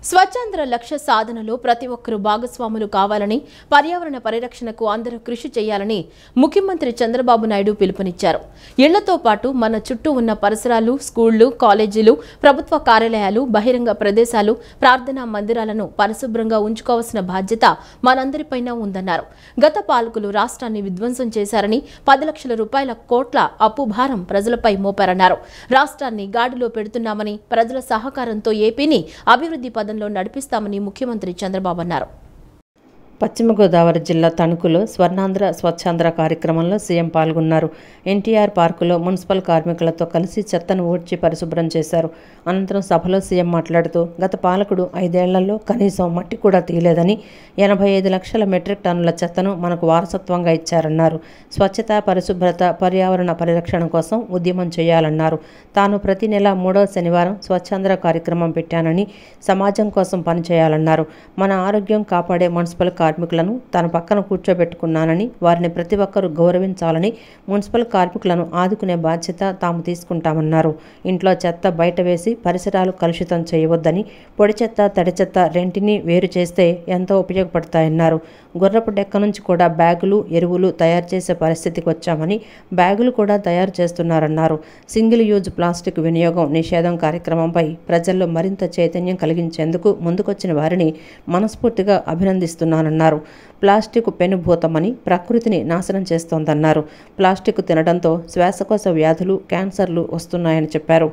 స్వచ్ఛాంధ్ర లక్ష్య సాధనలో ప్రతి ఒక్కరూ భాగస్వాములు కావాలని, పర్యావరణ పరిరక్షణకు అందరూ కృషి చేయాలని ముఖ్యమంత్రి చంద్రబాబు నాయుడు పిలుపునిచ్చారు. ఇళ్లతో పాటు మన చుట్టూ ఉన్న పరిసరాలు, స్కూళ్లు, కాలేజీలు, ప్రభుత్వ కార్యాలయాలు, బహిరంగ ప్రదేశాలు, ప్రార్థనా మందిరాలను పరిశుభ్రంగా ఉంచుకోవాల్సిన బాధ్యత మనందరిపైన ఉందన్నారు. గత పాలకులు రాష్ట్రాన్ని విధ్వంసం చేశారని, 10 లక్షల రూపాయల కోట్ల అప్పు భారం ప్రజలపై మోపారన్నారు. రాష్ట్రాన్ని గాడిలో పెడుతున్నామని, ప్రజల సహకారంతో ఏపీని అభివృద్ధి పదంలో నడిపిస్తామని ముఖ్యమంత్రి చంద్రబాబు అన్నారు. పశ్చిమ గోదావరి జిల్లా తణుకులో స్వర్ణాంధ్ర స్వచ్ఛాంధ్ర కార్యక్రమంలో సీఎం పాల్గొన్నారు. ఎన్టీఆర్ పార్కులో మున్సిపల్ కార్మికులతో కలిసి చెత్తను ఊడ్చి పరిశుభ్రం చేశారు. అనంతరం సభలో సీఎం మాట్లాడుతూ, గత పాలకుడు 5 ఏళ్లలో కనీసం మట్టి కూడా తీయలేదని, 85 లక్షల మెట్రిక్ టన్నుల చెత్తను మనకు వారసత్వంగా ఇచ్చారన్నారు. స్వచ్ఛత, పరిశుభ్రత, పర్యావరణ పరిరక్షణ కోసం ఉద్యమం చేయాలన్నారు. తాను ప్రతి నెల 3వ శనివారం స్వచ్ఛాంధ్ర కార్యక్రమం పెట్టానని, సమాజం కోసం పనిచేయాలన్నారు. మన ఆరోగ్యం కాపాడే మున్సిపల్ కార్మికులను తన పక్కన కూర్చోబెట్టుకున్నానని, వారిని ప్రతి ఒక్కరూ గౌరవించాలని, మున్సిపల్ కార్మికులను ఆదుకునే బాధ్యత తాము తీసుకుంటామన్నారు. ఇంట్లో చెత్త బయట వేసి పరిసరాలు కలుషితం చేయవద్దని, పొడి చెత్త, తడి చెత్త రెంటిని వేరు చేస్తే ఎంతో ఉపయోగపడతాయన్నారు. గుర్రపు డెక్క నుంచి కూడా బ్యాగులు, ఎరువులు తయారు చేసే పరిస్థితికి వచ్చామని, బ్యాగులు కూడా తయారు చేస్తున్నారన్నారు. సింగిల్ యూజ్ ప్లాస్టిక్ వినియోగం నిషేధం కార్యక్రమంపై ప్రజల్లో మరింత చైతన్యం కలిగించేందుకు ముందుకొచ్చిన వారిని మనస్ఫూర్తిగా అభినందిస్తున్నానన్నారు. ప్లాస్టిక్ పెనుభూతమని, ప్రకృతిని నాశనం చేస్తోందన్నారు. ప్లాస్టిక్ తినడంతో శ్వాసకోశ వ్యాధులు, క్యాన్సర్లు వస్తున్నాయని చెప్పారు.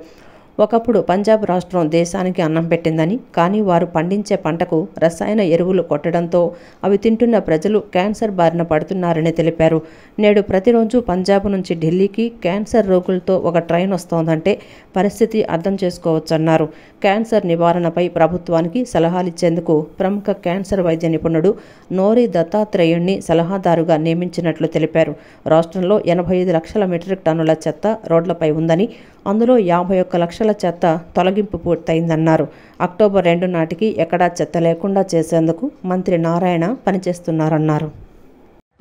ఒకప్పుడు పంజాబ్ రాష్ట్రం దేశానికి అన్నం పెట్టిందని, కానీ వారు పండించే పంటకు రసాయన ఎరువులు కొట్టడంతో అవి తింటున్న ప్రజలు క్యాన్సర్ బారిన పడుతున్నారని తెలిపారు. నేడు ప్రతిరోజు పంజాబ్ నుంచి ఢిల్లీకి క్యాన్సర్ రోగులతో ఒక ట్రైన్ వస్తోందంటే పరిస్థితి అర్థం చేసుకోవచ్చన్నారు. క్యాన్సర్ నివారణపై ప్రభుత్వానికి సలహాలిచ్చేందుకు ప్రముఖ క్యాన్సర్ వైద్య నిపుణుడు నోరి దత్తాత్రేయుణ్ణి సలహాదారుగా నియమించినట్లు తెలిపారు. రాష్ట్రంలో 85 లక్షల మెట్రిక్ టన్నుల చెత్త రోడ్లపై ఉందని, అందులో 51 లక్షల చెత్త తొలగింపు పూర్తయిందన్నారు. అక్టోబర్ 2 నాటికి ఎక్కడా చెత్త లేకుండా చేసేందుకు మంత్రి నారాయణ పనిచేస్తున్నారన్నారు.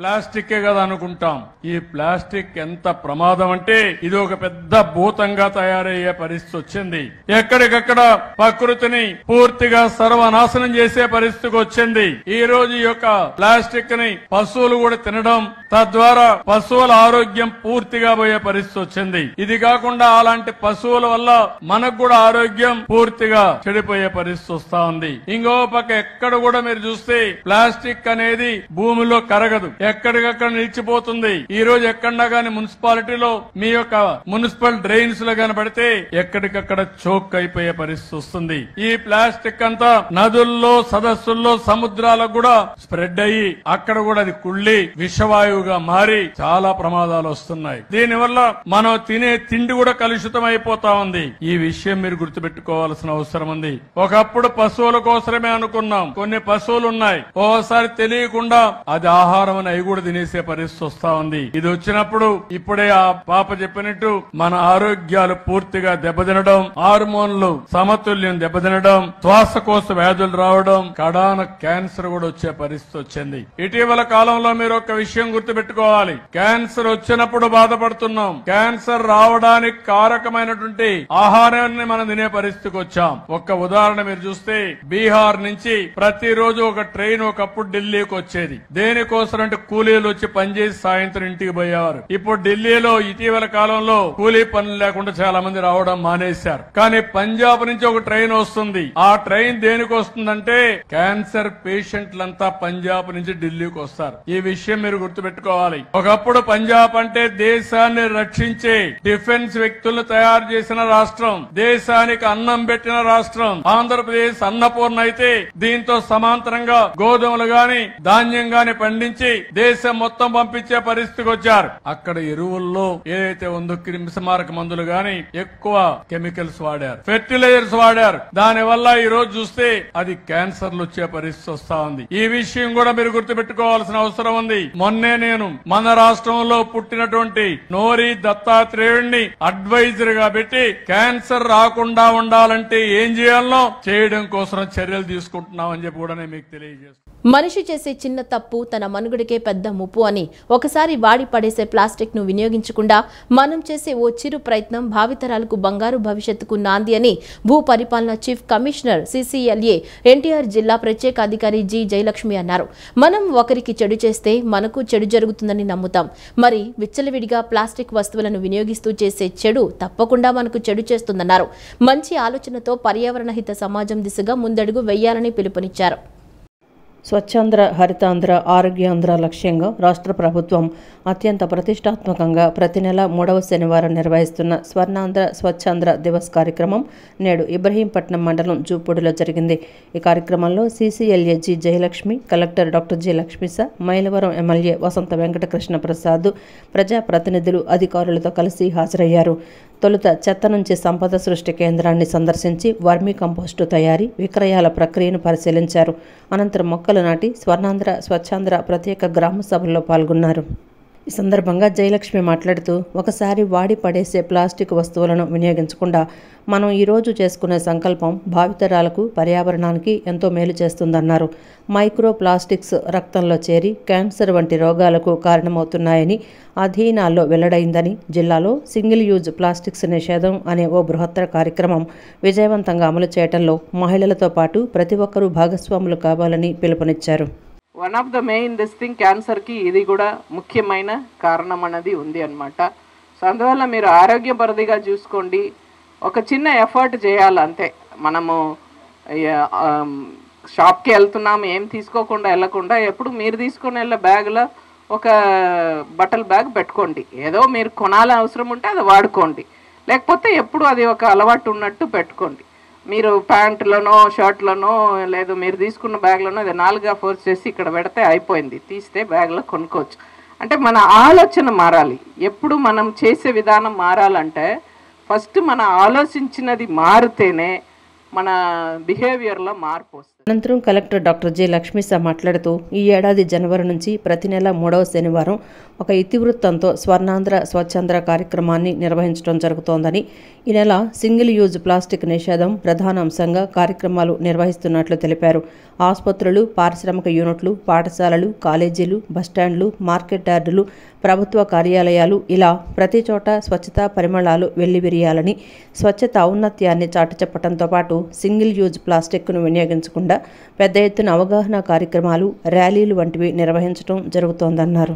ప్లాస్టిక్ కదా అనుకుంటాం. ఈ ప్లాస్టిక్ ఎంత ప్రమాదం అంటే ఇది ఒక పెద్ద భూతంగా తయారయ్యే పరిస్థితి వచ్చింది. ఎక్కడికక్కడ ప్రకృతిని పూర్తిగా సర్వనాశనం చేసే పరిస్థితికి వచ్చింది. ఈ రోజు ఈ యొక్క ప్లాస్టిక్ ని పశువులు కూడా తినడం, తద్వారా పశువుల ఆరోగ్యం పూర్తిగా పోయే పరిస్థితి వచ్చింది. ఇది కాకుండా అలాంటి పశువుల వల్ల మనకు కూడా ఆరోగ్యం పూర్తిగా చెడిపోయే పరిస్థితి వస్తా ఉంది. ఇంకో పక్క ఎక్కడ కూడా మీరు చూస్తే ప్లాస్టిక్ అనేది భూమిలో కరగదు, ఎక్కడికక్కడ నిలిచిపోతుంది. ఈ రోజు ఎక్కడా గాని మున్సిపాలిటీలో మీ యొక్క మున్సిపల్ డ్రైన్స్ లో కనబడితే ఎక్కడికక్కడ చోక్ అయిపోయే పరిస్థితి వస్తుంది. ఈ ప్లాస్టిక్ అంతా నదుల్లో, సదస్సుల్లో, సముద్రాలకు కూడా స్ప్రెడ్ అయ్యి అక్కడ కూడా అది కుళ్ళి విషవాయువుగా మారి చాలా ప్రమాదాలు వస్తున్నాయి. దీనివల్ల మనం తినే తిండి కూడా కలుషితం అయిపోతా ఉంది. ఈ విషయం మీరు గుర్తుపెట్టుకోవాల్సిన అవసరం ఉంది. ఒకప్పుడు పశువుల కోసమే అనుకున్నాం, కొన్ని పశువులు ఉన్నాయి, ఓసారి తెలియకుండా అది ఆహారం అని కూడా తినేసే పరిస్థితి వస్తా ఉంది. ఇది వచ్చినప్పుడు ఇప్పుడే ఆ పాప చెప్పినట్టు మన ఆరోగ్యాలు పూర్తిగా దెబ్బతినడం, హార్మోన్లు సమతుల్యం దెబ్బతినడం, శ్వాసకోశ వ్యాధులు రావడం, కడాన క్యాన్సర్ కూడా వచ్చే పరిస్థితి వచ్చింది. ఇటీవల కాలంలో మీరు ఒక విషయం గుర్తుపెట్టుకోవాలి. క్యాన్సర్ వచ్చినప్పుడు బాధపడుతున్నాం, క్యాన్సర్ రావడానికి కారకమైనటువంటి ఆహారాన్ని మనం తినే పరిస్థితికి వచ్చాం. ఒక్క ఉదాహరణ మీరు చూస్తే బీహార్ నుంచి ప్రతిరోజు ఒక ట్రైన్ ఒకప్పుడు ఢిల్లీకి వచ్చేది. దేనికోసం అంటే కూలీలు వచ్చి పనిచేసి సాయంత్రం ఇంటికి పోయేవారు. ఇప్పుడు ఢిల్లీలో ఇటీవల కాలంలో కూలీ పనులు లేకుండా చాలా మంది రావడం మానేశారు. కానీ పంజాబ్ నుంచి ఒక ట్రైన్ వస్తుంది. ఆ ట్రైన్ దేనికి వస్తుందంటే క్యాన్సర్ పేషెంట్లంతా పంజాబ్ నుంచి ఢిల్లీకి వస్తారు. ఈ విషయం మీరు గుర్తుపెట్టుకోవాలి. ఒకప్పుడు పంజాబ్ అంటే దేశాన్ని రక్షించే డిఫెన్స్ వ్యక్తులను తయారు చేసిన రాష్ట్రం, దేశానికి అన్నం పెట్టిన రాష్ట్రం. ఆంధ్రప్రదేశ్ అన్నపూర్ణ అయితే దీంతో సమాంతరంగా గోధుమలు గాని ధాన్యం గాని పండించి దేశం మొత్తం పంపించే పరిస్థితికి వచ్చారు. అక్కడ ఎరువుల్లో ఏదైతే ఉందో క్రిమిసంహారక మందులు గాని ఎక్కువ కెమికల్స్ వాడారు, ఫెర్టిలైజర్స్ వాడారు. దాని వల్ల ఈ రోజు చూస్తే అది క్యాన్సర్లు వచ్చే పరిస్థితి వస్తా ఉంది. ఈ విషయం కూడా మీరు గుర్తుపెట్టుకోవాల్సిన అవసరం ఉంది. మొన్నే నేను మన రాష్ట్రంలో పుట్టినటువంటి నోరి దత్తాత్రేయుడిని అడ్వైజర్ గా పెట్టి క్యాన్సర్ రాకుండా ఉండాలంటే ఏం చేయాలనో చేయడం కోసం చర్యలు తీసుకుంటున్నామని చెప్పి కూడా నేను మీకు తెలియజేస్తాను. మనిషి చేసే చిన్న తప్పు తన మనుగడకే పరిసరాలకే పెద్ద ముప్పు అని ఒకసారి వాడి పడేసే ప్లాస్టిక్ ను వినియోగించకుండా మనం చేసే ఓ చిరు ప్రయత్నం భావితరాలకు బంగారు భవిష్యత్తుకు నాంది అని భూ పరిపాలన చీఫ్ కమిషనర్ CCLA ఎన్టీఆర్ జిల్లా ప్రత్యేక అధికారి జి జయలక్ష్మి అన్నారు. మనం ఒకరికి చెడు చేస్తే మనకు చెడు జరుగుతుందని నమ్ముతాం. మరి విచ్చలవిడిగా ప్లాస్టిక్ వస్తువులను వినియోగిస్తూ చేసే చెడు తప్పకుండా మనకు చెడు చేస్తుందన్నారు. మంచి ఆలోచనతో పర్యావరణ హిత సమాజం దిశగా ముందడుగు వేయాలని పిలుపునిచ్చారు. స్వచ్ఛాంధ్ర, హరితాంధ్ర, ఆరోగ్యాంధ్ర లక్ష్యంగా రాష్ట్ర ప్రభుత్వం అత్యంత ప్రతిష్టాత్మకంగా ప్రతి నెల 3వ శనివారం నిర్వహిస్తున్న స్వర్ణాంధ్ర స్వచ్ఛాంధ్ర దివస్ కార్యక్రమం నేడు ఇబ్రహీంపట్నం మండలం జూపూడిలో జరిగింది. ఈ కార్యక్రమంలో CCLA G Jayalakshmi, collector doctor G Lakshmisha, Mylavaram MLA Vasantha Venkatakrishna Prasad, ప్రజాప్రతినిధులు, అధికారులతో కలిసి హాజరయ్యారు. తొలుత చెత్త నుంచి సంపద సృష్టి కేంద్రాన్ని సందర్శించి వర్మీ కంపోస్టు తయారీ, విక్రయాల ప్రక్రియను పరిశీలించారు. అనంతరం మొక్కలు నాటి స్వర్ణాంధ్ర స్వచ్ఛాంధ్ర ప్రత్యేక గ్రామ సభల్లో పాల్గొన్నారు. ఈ సందర్భంగా జయలక్ష్మి మాట్లాడుతూ, ఒకసారి వాడి పడేసే ప్లాస్టిక్ వస్తువులను వినియోగించకుండా మనం ఈరోజు చేసుకునే సంకల్పం భావితరాలకు, పర్యావరణానికి ఎంతో మేలు చేస్తుందన్నారు. మైక్రో ప్లాస్టిక్స్ రక్తంలో చేరి క్యాన్సర్ వంటి రోగాలకు కారణమవుతున్నాయని అధ్యయనాల్లో వెల్లడైందని, జిల్లాలో సింగిల్ యూజ్ ప్లాస్టిక్స్ నిషేధం అనే ఓ బృహత్తర కార్యక్రమం విజయవంతంగా అమలు చేయడంలో మహిళలతో పాటు ప్రతి ఒక్కరూ భాగస్వాములు కావాలని పిలుపునిచ్చారు. వన్ ఆఫ్ ద మెయిన్ క్యాన్సర్కి ఇది కూడా ముఖ్యమైన కారణం అన్నది ఉంది అన్నమాట. సో అందువల్ల మీరు ఆరోగ్యపరిధిగా చూసుకోండి, ఒక చిన్న ఎఫర్ట్ చేయాలి అంతే. మనము షాప్కి వెళ్తున్నాము, ఏం తీసుకోకుండా వెళ్ళకుండా ఎప్పుడు మీరు తీసుకొని వెళ్ళే బ్యాగ్లో ఒక బట్టల బ్యాగ్ పెట్టుకోండి. ఏదో మీరు కొనాలి అవసరం ఉంటే అది వాడుకోండి, లేకపోతే ఎప్పుడు అది ఒక అలవాటు ఉన్నట్టు పెట్టుకోండి. మీరు ప్యాంట్లోనో షర్ట్లోనో లేదు మీరు తీసుకున్న బ్యాగ్లోనో ఇది 4గా ఫోర్స్ చేసి ఇక్కడ పెడితే అయిపోయింది, తీస్తే బ్యాగ్లో కొనుక్కోవచ్చు. అంటే మన ఆలోచన మారాలి. ఎప్పుడు మనం చేసే విధానం మారాలంటే ఫస్ట్ మన ఆలోచించినది మారితేనే మన బిహేవియర్లో మార్పు వస్తుంది. అనంతరం కలెక్టర్ డాక్టర్ జె లక్ష్మీస మాట్లాడుతూ, ఈ ఏడాది జనవరి నుంచి ప్రతి నెల 3వ శనివారం ఒక ఇతివృత్తంతో స్వర్ణాంధ్ర స్వచ్ఛాంధ్ర కార్యక్రమాన్ని నిర్వహించడం జరుగుతోందని, ఈ నెల సింగిల్ యూజ్ ప్లాస్టిక్ నిషేధం ప్రధాన అంశంగా కార్యక్రమాలు నిర్వహిస్తున్నట్లు తెలిపారు. ఆసుపత్రులు, పారిశ్రామిక యూనిట్లు, పాఠశాలలు, కాలేజీలు, బస్టాండ్లు, మార్కెట్ యార్డులు, ప్రభుత్వ కార్యాలయాలు ఇలా ప్రతి చోట స్వచ్ఛతా పరిమళాలు వెల్లివిరియాలని, స్వచ్ఛత ఔన్నత్యాన్ని చాటి చెప్పడంతో పాటు సింగిల్ యూజ్ ప్లాస్టిక్ను వినియోగించకుండా పెద్ద ఎత్తున అవగాహన కార్యక్రమాలు, ర్యాలీలు వంటివి నిర్వహించడం జరుగుతోందన్నారు.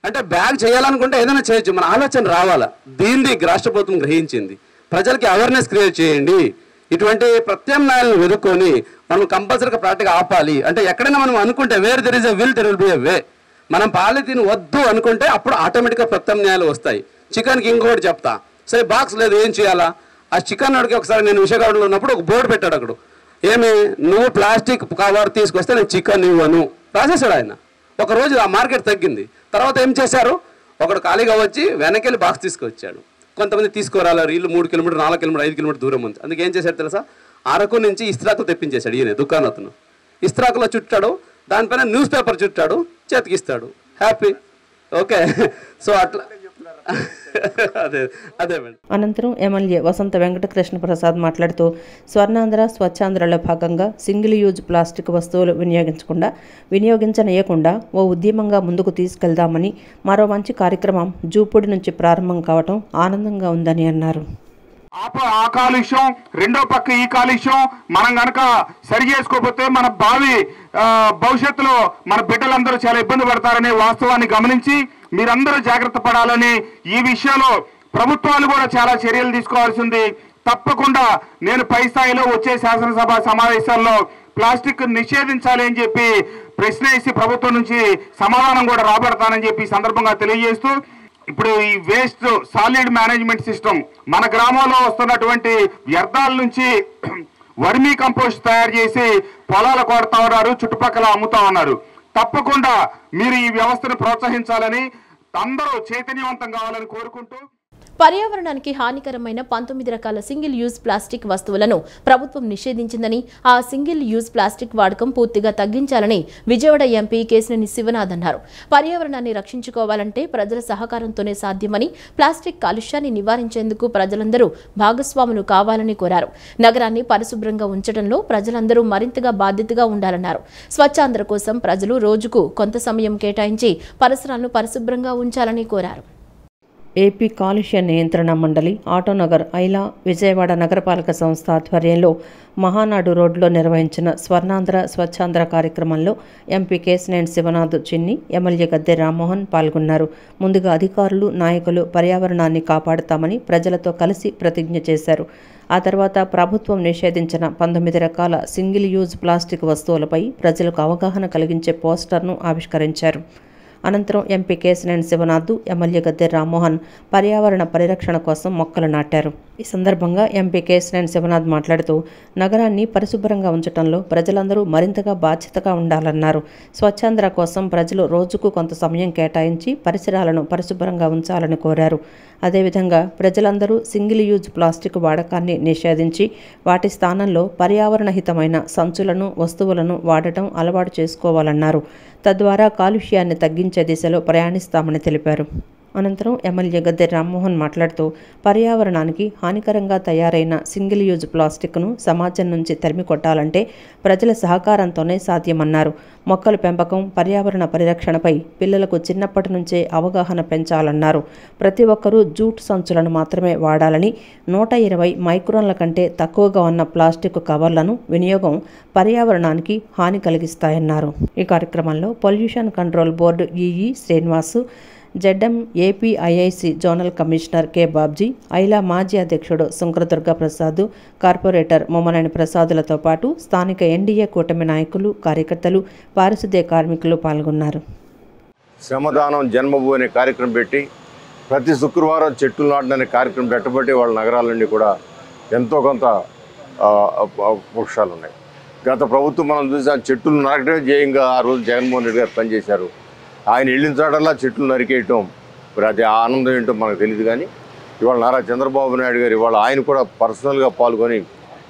అంటే బ్యాగ్ చేయాలనుకుంటే ఏదైనా చేయొచ్చు, మన ఆలోచన రావాలా. దీన్ని రాష్ట్ర ప్రభుత్వం గ్రహించింది. ప్రజలకి అవేర్నెస్ క్రియేట్ చేయండి. ఇటువంటి ప్రత్యామ్నాయాలను వెతుక్కొని మనం కంపల్సరీగా ప్రాక్టికల్ ఆపాలి. అంటే ఎక్కడైనా మనం అనుకుంటే where there is a will there will be a way. మనం పాలిథీన్ వద్దు అనుకుంటే అప్పుడు ఆటోమేటిక్గా ప్రత్యామ్నాయాలు వస్తాయి. చికెన్కి ఇంకోటి చెప్తా, సరే బాక్స్ లేదు ఏం చేయాలా? ఆ చికెన్ అడిగి ఒకసారి నేను విశాఖపట్నంలో ఉన్నప్పుడు ఒక బోర్డు పెట్టాడు అక్కడ, ఏమి నువ్వు ప్లాస్టిక్ కవర్ తీసుకొస్తే నేను చికెన్ ఇవ్వను రాసేసాడు ఆయన. ఒకరోజు ఆ మార్కెట్ తగ్గింది. తర్వాత ఏం చేశారు, ఒకడు ఖాళీగా వచ్చి వెనకెళ్ళి బాక్స్ తీసుకొచ్చాడు. కొంతమంది తీసుకురాలి, ఇల్లు 3 కిలోమీటర్ 4 కిలోమీటర్ 5 కిలోమీటర్ దూరం ఉంది. అందుకే ఏం చేశాడు తెలుసా, అరకు నుంచి ఇస్త్రాకులు తెప్పించేశాడు ఈయన దుకాణతను. ఇస్త్రాకులో చుట్టాడు, దానిపైన న్యూస్ పేపర్ చుట్టాడు, చేతికిస్తాడు, హ్యాపీ. ఓకే, సో అట్లా అదే మేడం. అనంతరం ఎమ్మెల్యే వసంత వెంకటకృష్ణ ప్రసాద్ మాట్లాడుతూ, స్వర్ణాంధ్ర స్వచ్ఛాంధ్రలో భాగంగా సింగిల్ యూజ్ ప్లాస్టిక్ వస్తువులు వినియోగించనీయకుండా ఓ ఉద్యమంగా ముందుకు తీసుకెళ్దామని, మరో మంచి కార్యక్రమం జూపూడి నుంచి ప్రారంభం కావటం ఆనందంగా ఉందని అన్నారు. ఆ కాలుష్యం, రెండో పక్క ఈ కాలుష్యం మనం గనక సరి చేసుకోకపోతే మన భవిష్యత్తులో మన బిడ్డలందరూ చాలా ఇబ్బంది పడతారనే వాస్తవాన్ని గమనించి మీరందరూ జాగ్రత్త పడాలని, ఈ విషయంలో ప్రభుత్వాలు కూడా చాలా చర్యలు తీసుకోవాల్సింది. తప్పకుండా నేను పై స్థాయిలో వచ్చే శాసనసభ సమావేశాల్లో ప్లాస్టిక్ నిషేధించాలి అని చెప్పి ప్రశ్న వేసి ప్రభుత్వం నుంచి సమాధానం కూడా రాబడతానని చెప్పి ఈ సందర్భంగా తెలియజేస్తూ, ఇప్పుడు ఈ వేస్ట్ సాలిడ్ మేనేజ్మెంట్ సిస్టమ్ మన గ్రామంలో వస్తున్నటువంటి వ్యర్థాల నుంచి వర్మీ కంపోస్ట్ తయారు చేసి పొలాలు కొడతా ఉన్నారు, చుట్టుపక్కల అమ్ముతా ఉన్నారు. తప్పకుండా మీరు ఈ వ్యవస్థను ప్రోత్సహించాలని, అందరూ చైతన్యవంతం కావాలని కోరుకుంటూ పర్యావరణానికి హానికరమైన 19 రకాల సింగిల్ యూజ్ ప్లాస్టిక్ వస్తువులను ప్రభుత్వం నిషేధించిందని, ఆ సింగిల్ యూజ్ ప్లాస్టిక్ వాడకం పూర్తిగా తగ్గించాలని విజయవాడ ఎంపీ కేశినేని శివనాథ్ అన్నారు. పర్యావరణాన్ని రక్షించుకోవాలంటే ప్రజల సహకారంతోనే సాధ్యమని, ప్లాస్టిక్ కాలుష్యాన్ని నివారించేందుకు ప్రజలందరూ భాగస్వాములు కావాలని కోరారు. నగరాన్ని పరిశుభ్రంగా ఉంచడంలో ప్రజలందరూ మరింతగా బాధ్యతగా ఉండాలన్నారు. స్వచ్ఛాంధ్ర కోసం ప్రజలు రోజుకు కొంత సమయం కేటాయించి పరిసరాలను పరిశుభ్రంగా ఉంచాలని కోరారు. ఏపీ కాలుష్య నియంత్రణ మండలి, ఆటోనగర్, ఐలా, విజయవాడ నగరపాలక సంస్థ ఆధ్వర్యంలో మహానాడు రోడ్లో నిర్వహించిన స్వర్ణాంధ్ర స్వచ్ఛాంధ్ర కార్యక్రమంలో ఎంపీ కేశినేని శివనాథ్ చిన్ని, ఎమ్మెల్యే గద్దె రామ్మోహన్ పాల్గొన్నారు. ముందుగా అధికారులు, నాయకులు పర్యావరణాన్ని కాపాడుతామని ప్రజలతో కలిసి ప్రతిజ్ఞ చేశారు. ఆ తర్వాత ప్రభుత్వం నిషేధించిన 19 రకాల సింగిల్ యూజ్ ప్లాస్టిక్ వస్తువులపై ప్రజలకు అవగాహన కలిగించే పోస్టర్ను ఆవిష్కరించారు. అనంతరం ఎంపీ కేశినేని శివనాథ్, ఎమ్మెల్యే గద్దె రామ్మోహన్ పర్యావరణ పరిరక్షణ కోసం మొక్కలు నాటారు. ఈ సందర్భంగా ఎంపీ కేశినేని శివనాథ్ మాట్లాడుతూ నగరాన్ని పరిశుభ్రంగా ఉంచడంలో ప్రజలందరూ మరింతగా బాధ్యతగా ఉండాలన్నారు. స్వచ్ఛాంధ్ర కోసం ప్రజలు రోజుకు కొంత సమయం కేటాయించి పరిసరాలను పరిశుభ్రంగా ఉంచాలని కోరారు. అదేవిధంగా ప్రజలందరూ సింగిల్ యూజ్ ప్లాస్టిక్ వాడకాన్ని నిషేధించి వాటి స్థానంలో పర్యావరణ హితమైన సంచులను, వస్తువులను వాడటం అలవాటు చేసుకోవాలన్నారు. తద్వారా కాలుష్యాన్ని తగ్గించే దిశలో ప్రయాణిస్తామని తెలిపారు. అనంతరం ఎమ్మెల్యే గద్దె రామ్మోహన్ మాట్లాడుతూ పర్యావరణానికి హానికరంగా తయారైన సింగిల్ యూజ్ ప్లాస్టిక్ను సమాజం నుంచి తరిమి కొట్టాలంటే ప్రజల సహకారంతోనే సాధ్యమన్నారు. మొక్కల పెంపకం, పర్యావరణ పరిరక్షణపై పిల్లలకు చిన్నప్పటి నుంచే అవగాహన పెంచాలన్నారు. ప్రతి ఒక్కరూ జూట్ సంచులను మాత్రమే వాడాలని, 120 మైక్రాన్ల కంటే తక్కువగా ఉన్న ప్లాస్టిక్ కవర్లను వినియోగం పర్యావరణానికి హాని కలిగిస్తాయన్నారు. ఈ కార్యక్రమంలో pollution control board EE Srinivasu, ZM APIIC zonal commissioner K Babji, IALA మాజీ అధ్యక్షుడు శంకరదుర్గ ప్రసాద్, కార్పొరేటర్ మొమ్మనేని ప్రసాదులతో పాటు స్థానిక ఎన్డీఏ కూటమి నాయకులు, కార్యకర్తలు, పారిశుద్ధ్య కార్మికులు పాల్గొన్నారు. శ్రమదానం జన్మభూమి అనే కార్యక్రమం పెట్టి ప్రతి శుక్రవారం చెట్లు నాటనే కార్యక్రమం పెట్టబట్టి వాళ్ళ నగరాలన్నీ కూడా ఎంతో కొంత వృక్షాలు ఉన్నాయి. గత ప్రభుత్వం మనం చూసాం, చెట్లు నరకడమే ధ్యేయంగా ఆ రోజు జగన్మోహన్ రెడ్డి గారు పనిచేశారు. ఆయన వెళ్ళిన చోటల్లా చెట్లు నరికేయటం, మరి అది ఆనందం ఏంటో మనకు తెలియదు. కానీ ఇవాళ నారా చంద్రబాబు నాయుడు గారు ఇవాళ ఆయన కూడా పర్సనల్గా పాల్గొని